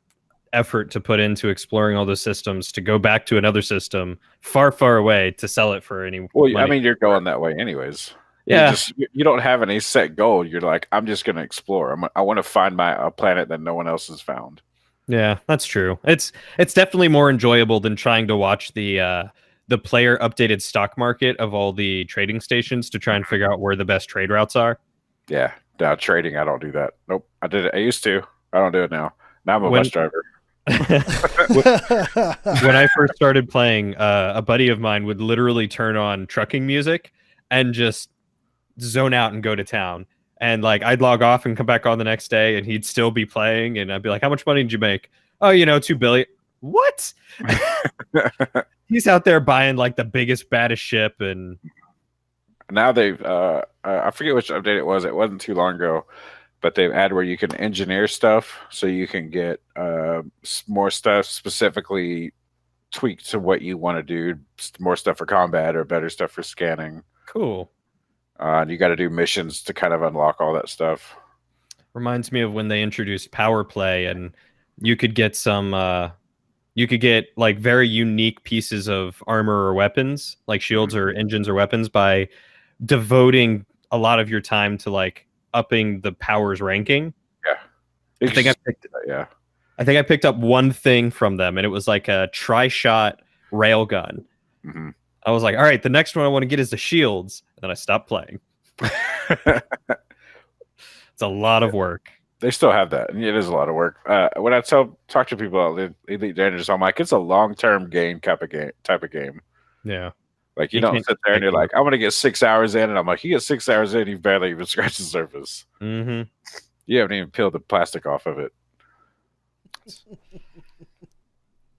effort to put into exploring all those systems to go back to another system far, far away to sell it for any Well, money. I mean, you're going that way anyways. Yeah. You don't have any set goal. You're like, I'm just going to explore. I want to find a planet that no one else has found. Yeah, that's true. It's definitely more enjoyable than trying to watch the player updated stock market of all the trading stations to try and figure out where the best trade routes are. Yeah. Now trading, I don't do that. Nope. I did it. I used to. I don't do it now. Now I'm a bus driver. When I first started playing, a buddy of mine would literally turn on trucking music and just zone out and go to town. And like I'd log off and come back on the next day and he'd still be playing. And I'd be like, how much money did you make? Oh, $2 billion. What? He's out there buying like the biggest, baddest ship. And now they've, I forget which update it was. It wasn't too long ago, but they've added where you can engineer stuff. So you can get more stuff specifically tweaked to what you want to do. More stuff for combat or better stuff for scanning. Cool. And you got to do missions to kind of unlock all that stuff. Reminds me of when they introduced power play, and you could get like very unique pieces of armor or weapons, like shields or engines or weapons, by devoting a lot of your time to like upping the powers ranking. Yeah, I think I picked up one thing from them, and it was like a tri-shot railgun. I was like, all right, the next one I want to get is the shields. And then I stopped playing. It's a lot of work. They still have that, and it is a lot of work. When I talk to people about Elite Dangerous, I'm like, it's a long-term game type of game. Yeah. Like, you don't sit there and you're like, I'm going to get 6 hours in. And I'm like, you get 6 hours in, you barely even scratch the surface. You haven't even peeled the plastic off of it.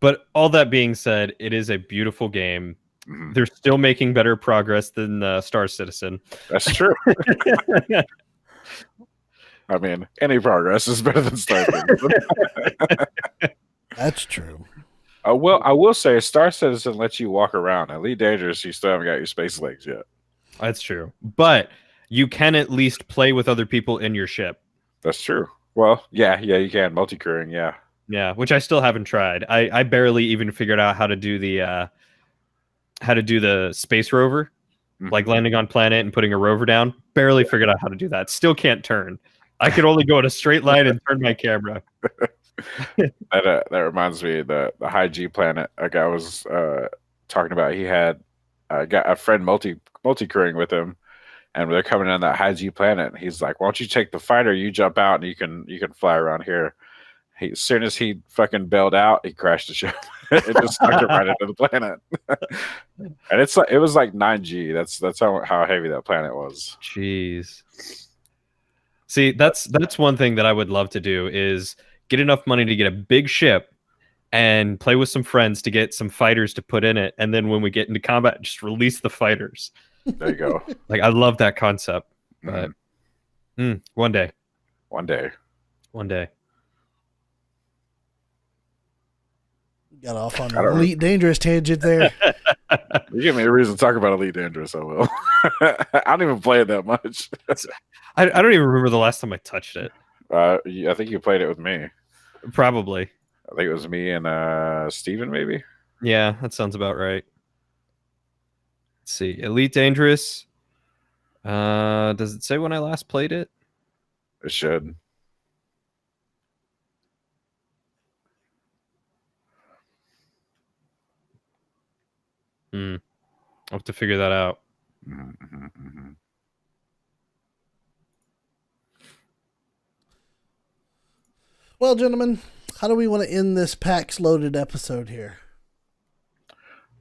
But all that being said, it is a beautiful game. They're still making better progress than Star Citizen. That's true. I mean, any progress is better than Star Citizen. That's true. I will say Star Citizen lets you walk around. Elite Dangerous, you still haven't got your space legs yet. That's true. But you can at least play with other people in your ship. That's true. Well, yeah, you can multi-crewing, yeah. Yeah, which I still haven't tried. I barely even figured out how to do the space rover, like landing on planet and putting a rover down. Barely figured out how to do that. Still can't turn. I could only go in a straight line and turn my camera. That reminds me, the high G planet a guy was talking about. He had got a friend multi-crewing with him, and they're coming on that high G planet. And he's like, "Why don't you take the fighter? You jump out, and you can fly around here." As soon as he fucking bailed out, he crashed the ship. It just stuck it right into the planet. And it was like 9G. That's how heavy that planet was. Jeez. See, that's one thing that I would love to do is get enough money to get a big ship and play with some friends to get some fighters to put in it, and then when we get into combat, just release the fighters. There you go. Like, I love that concept. But one day. Got off on an Elite Dangerous tangent there. You give me a reason to talk about Elite Dangerous, I will. I don't even play it that much. I don't even remember the last time I touched it. I think you played it with me. Probably. I think it was me and Steven, maybe. Yeah, that sounds about right. Let's see. Elite Dangerous. Does it say when I last played it? It should. I'll have to figure that out. Well, gentlemen, how do we want to end this PAX loaded episode here?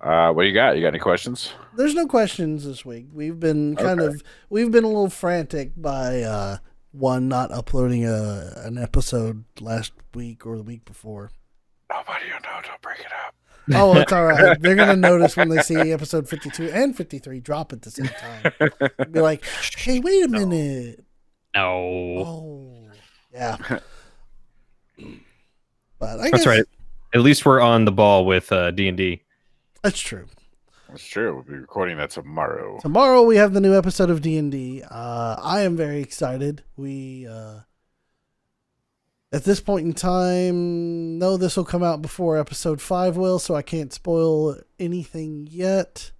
What do you got? You got any questions? There's no questions this week. We've been we've been a little frantic by one not uploading an episode last week or the week before. Nobody will know. Don't break it up. Oh, it's all right. They're going to notice when they see episode 52 and 53 drop at the same time. Be like, hey, wait a minute. No. Oh, yeah. But That's right. At least we're on the ball with D&D. That's true. That's true. We'll be recording that tomorrow. Tomorrow we have the new episode of D&D. I am very excited. We... At this point in time, no, this will come out before episode 5 will, so I can't spoil anything yet.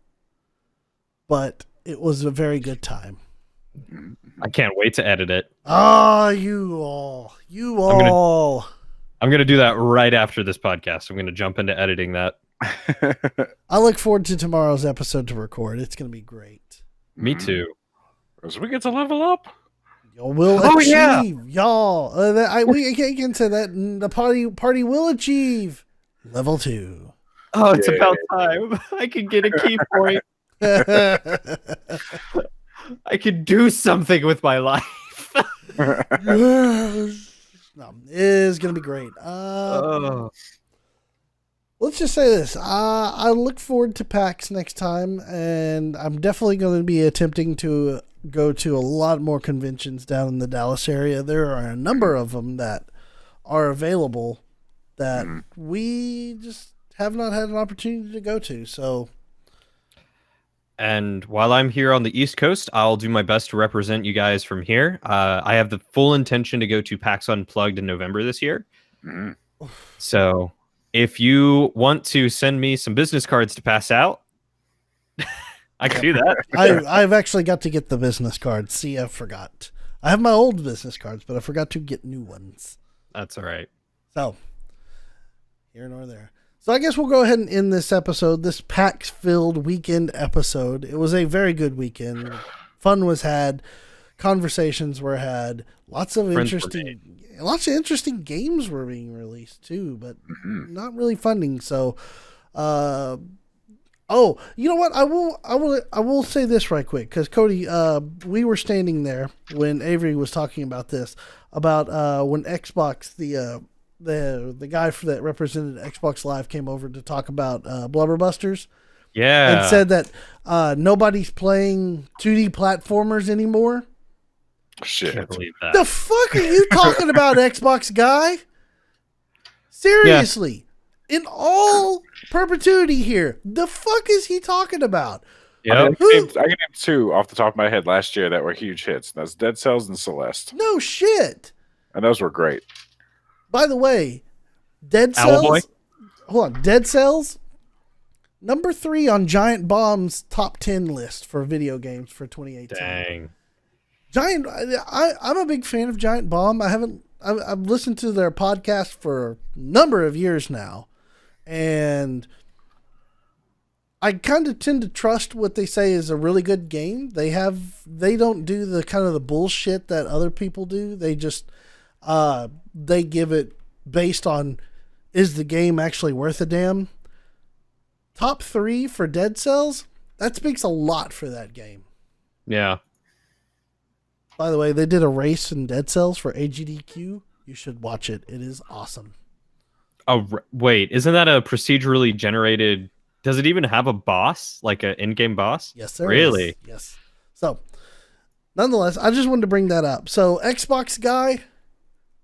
But it was a very good time. I can't wait to edit it. Ah, you all. I'm going to do that right after this podcast. I'm going to jump into editing that. I look forward to tomorrow's episode to record. It's going to be great. Me too. So we get to level up. We'll achieve, y'all. We can say that the party will achieve level 2. Oh, it's about time. I can get a key point. I can do something with my life. Yes. No, it's gonna be great. Let's just say this. I look forward to PAX next time, and I'm definitely going to be attempting to go to a lot more conventions down in the Dallas area. There are a number of them that are available that we just have not had an opportunity to go to. So, and while I'm here on the East Coast, I'll do my best to represent you guys from here. I have the full intention to go to PAX Unplugged in November this year. So if you want to send me some business cards to pass out, I can do that. I've actually got to get the business cards. See, I forgot. I have my old business cards, but I forgot to get new ones. That's all right. So, here nor there. So I guess we'll go ahead and end this episode, this PAX-filled weekend episode. It was a very good weekend. Fun was had. Conversations were had. Lots of interesting games were being released too, but not really funding. So, oh, you know what? I will say this right quick, because Cody, we were standing there when Avery was talking about this, about when Xbox, the guy that represented Xbox Live came over to talk about Blubberbusters. Yeah. And said that nobody's playing 2D platformers anymore. Shit. Can't believe that. The fuck are you talking about, Xbox guy? Seriously. In all perpetuity here, the fuck is he talking about? Yep. I can name two off the top of my head last year that were huge hits. That's Dead Cells and Celeste, No shit. and those were great. By the way, Dead Owlboy? Cells. Hold on, Dead Cells. Number 3 on Giant Bomb's top 10 list for video games for 2018. Dang. Giant, I'm a big fan of Giant Bomb. I've listened to their podcast for a number of years now, and I kind of tend to trust what they say is a really good game. They don't do the kind of the bullshit that other people do. They just they give it based on, is the game actually worth a damn? Top 3 for Dead Cells, that speaks a lot for that game. Yeah. By the way, they did a race in Dead Cells for AGDQ. You should watch it. It is awesome. Oh, wait. Isn't that a procedurally generated... Does it even have a boss? Like an in-game boss? Yes, there really? is. Yes. So, nonetheless, I just wanted to bring that up. So, Xbox guy,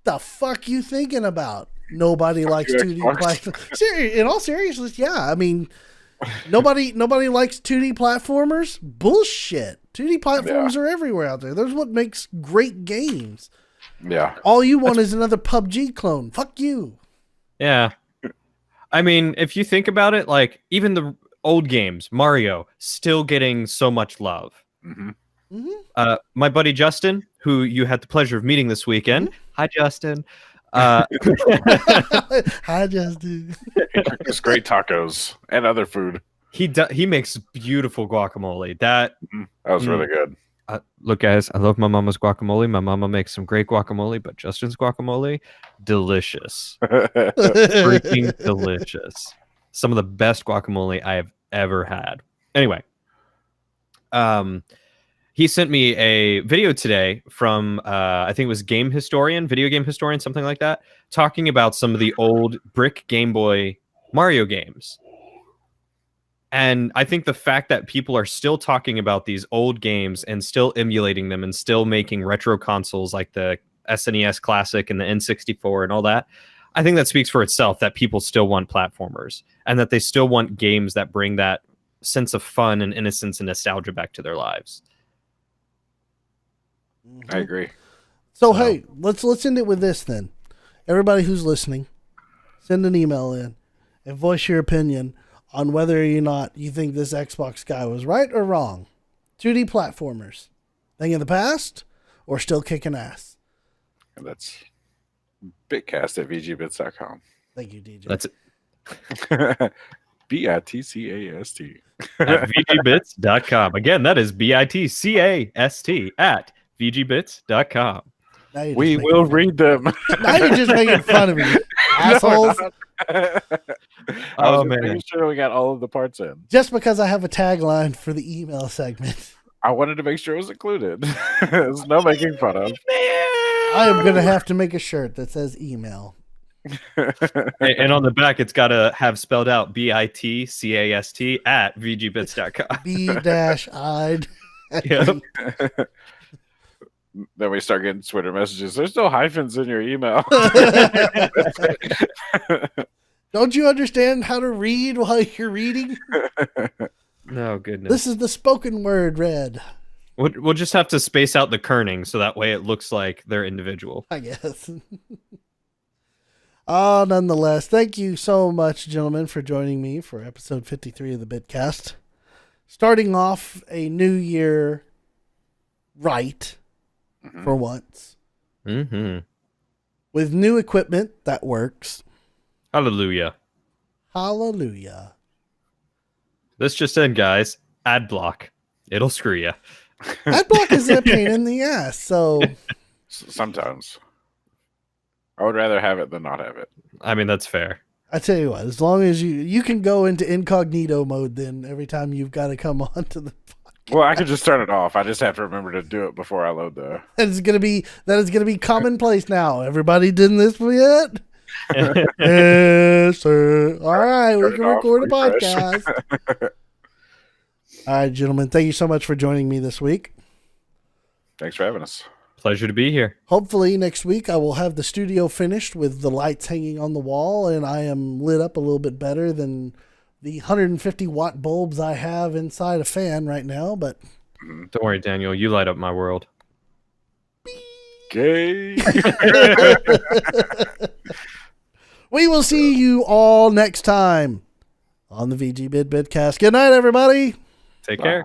the fuck you thinking about? Nobody likes 2D platformers. In all seriousness, yeah. I mean, nobody likes 2D platformers. Bullshit. 2D platforms are everywhere out there. That's what makes great games. Yeah. All you want is another PUBG clone. Fuck you. Yeah. I mean, if you think about it, like, even the old games, Mario, still getting so much love. Mm-hmm. Mm-hmm. My buddy Justin, who you had the pleasure of meeting this weekend. Mm-hmm. Hi, Justin. Hi, Justin. It's great tacos and other food. He makes beautiful guacamole. That was really good. Look, guys, I love my mama's guacamole. My mama makes some great guacamole, but Justin's guacamole, delicious. Freaking delicious. Some of the best guacamole I have ever had. Anyway, he sent me a video today from, I think it was Video Game Historian, something like that, talking about some of the old brick Game Boy Mario games. And I think the fact that people are still talking about these old games and still emulating them and still making retro consoles like the SNES Classic and the N64 and all that, I think that speaks for itself, that people still want platformers and that they still want games that bring that sense of fun and innocence and nostalgia back to their lives. I agree. So hey, let's end it with this then. Everybody who's listening, send an email in and voice your opinion on whether or not you think this Xbox guy was right or wrong. 2D platformers, thing of the past or still kicking ass? And that's Bitcast at VGBits.com. Thank you, DJ. That's it. BITCAST. At VGBits.com. Again, that is BITCAST at VGBits.com. We will read them. Now you're just making fun of me, assholes. I was making sure we got all of the parts in. Just because I have a tagline for the email segment. I wanted to make sure it was included. There's no making fun of. I am going to have to make a shirt that says email. And on the back, it's got to have spelled out BITCAST at VGBits.com. B-I. Yep. Then we start getting Twitter messages. There's no hyphens in your email. Don't you understand how to read while you're reading? No, goodness. This is the spoken word read. We'll just have to space out the kerning so that way it looks like they're individual. I guess. Nonetheless, thank you so much, gentlemen, for joining me for episode 53 of the Bitcast. Starting off a new year right. For once. Mm-hmm. With new equipment that works. Hallelujah. Hallelujah. This just in, guys. Ad block. It'll screw you. Ad block is a pain in the ass, so... Sometimes. I would rather have it than not have it. I mean, that's fair. I tell you what, as long as you can go into incognito mode then every time you've got to come on to the podcast. Well, I could just turn it off. I just have to remember to do it before I load the... That is gonna be commonplace now. Everybody did this yet? Yes, sir. All right, we can record a podcast. All right, gentlemen, thank you so much for joining me this week. Thanks for having us. Pleasure to be here. Hopefully next week I will have the studio finished with the lights hanging on the wall and I am lit up a little bit better than the 150 watt bulbs I have inside a fan right now, but Don't worry, Daniel. You light up my world. Gay. we will see you all next time on the VGBit Bitcast. Good night, everybody. Take care.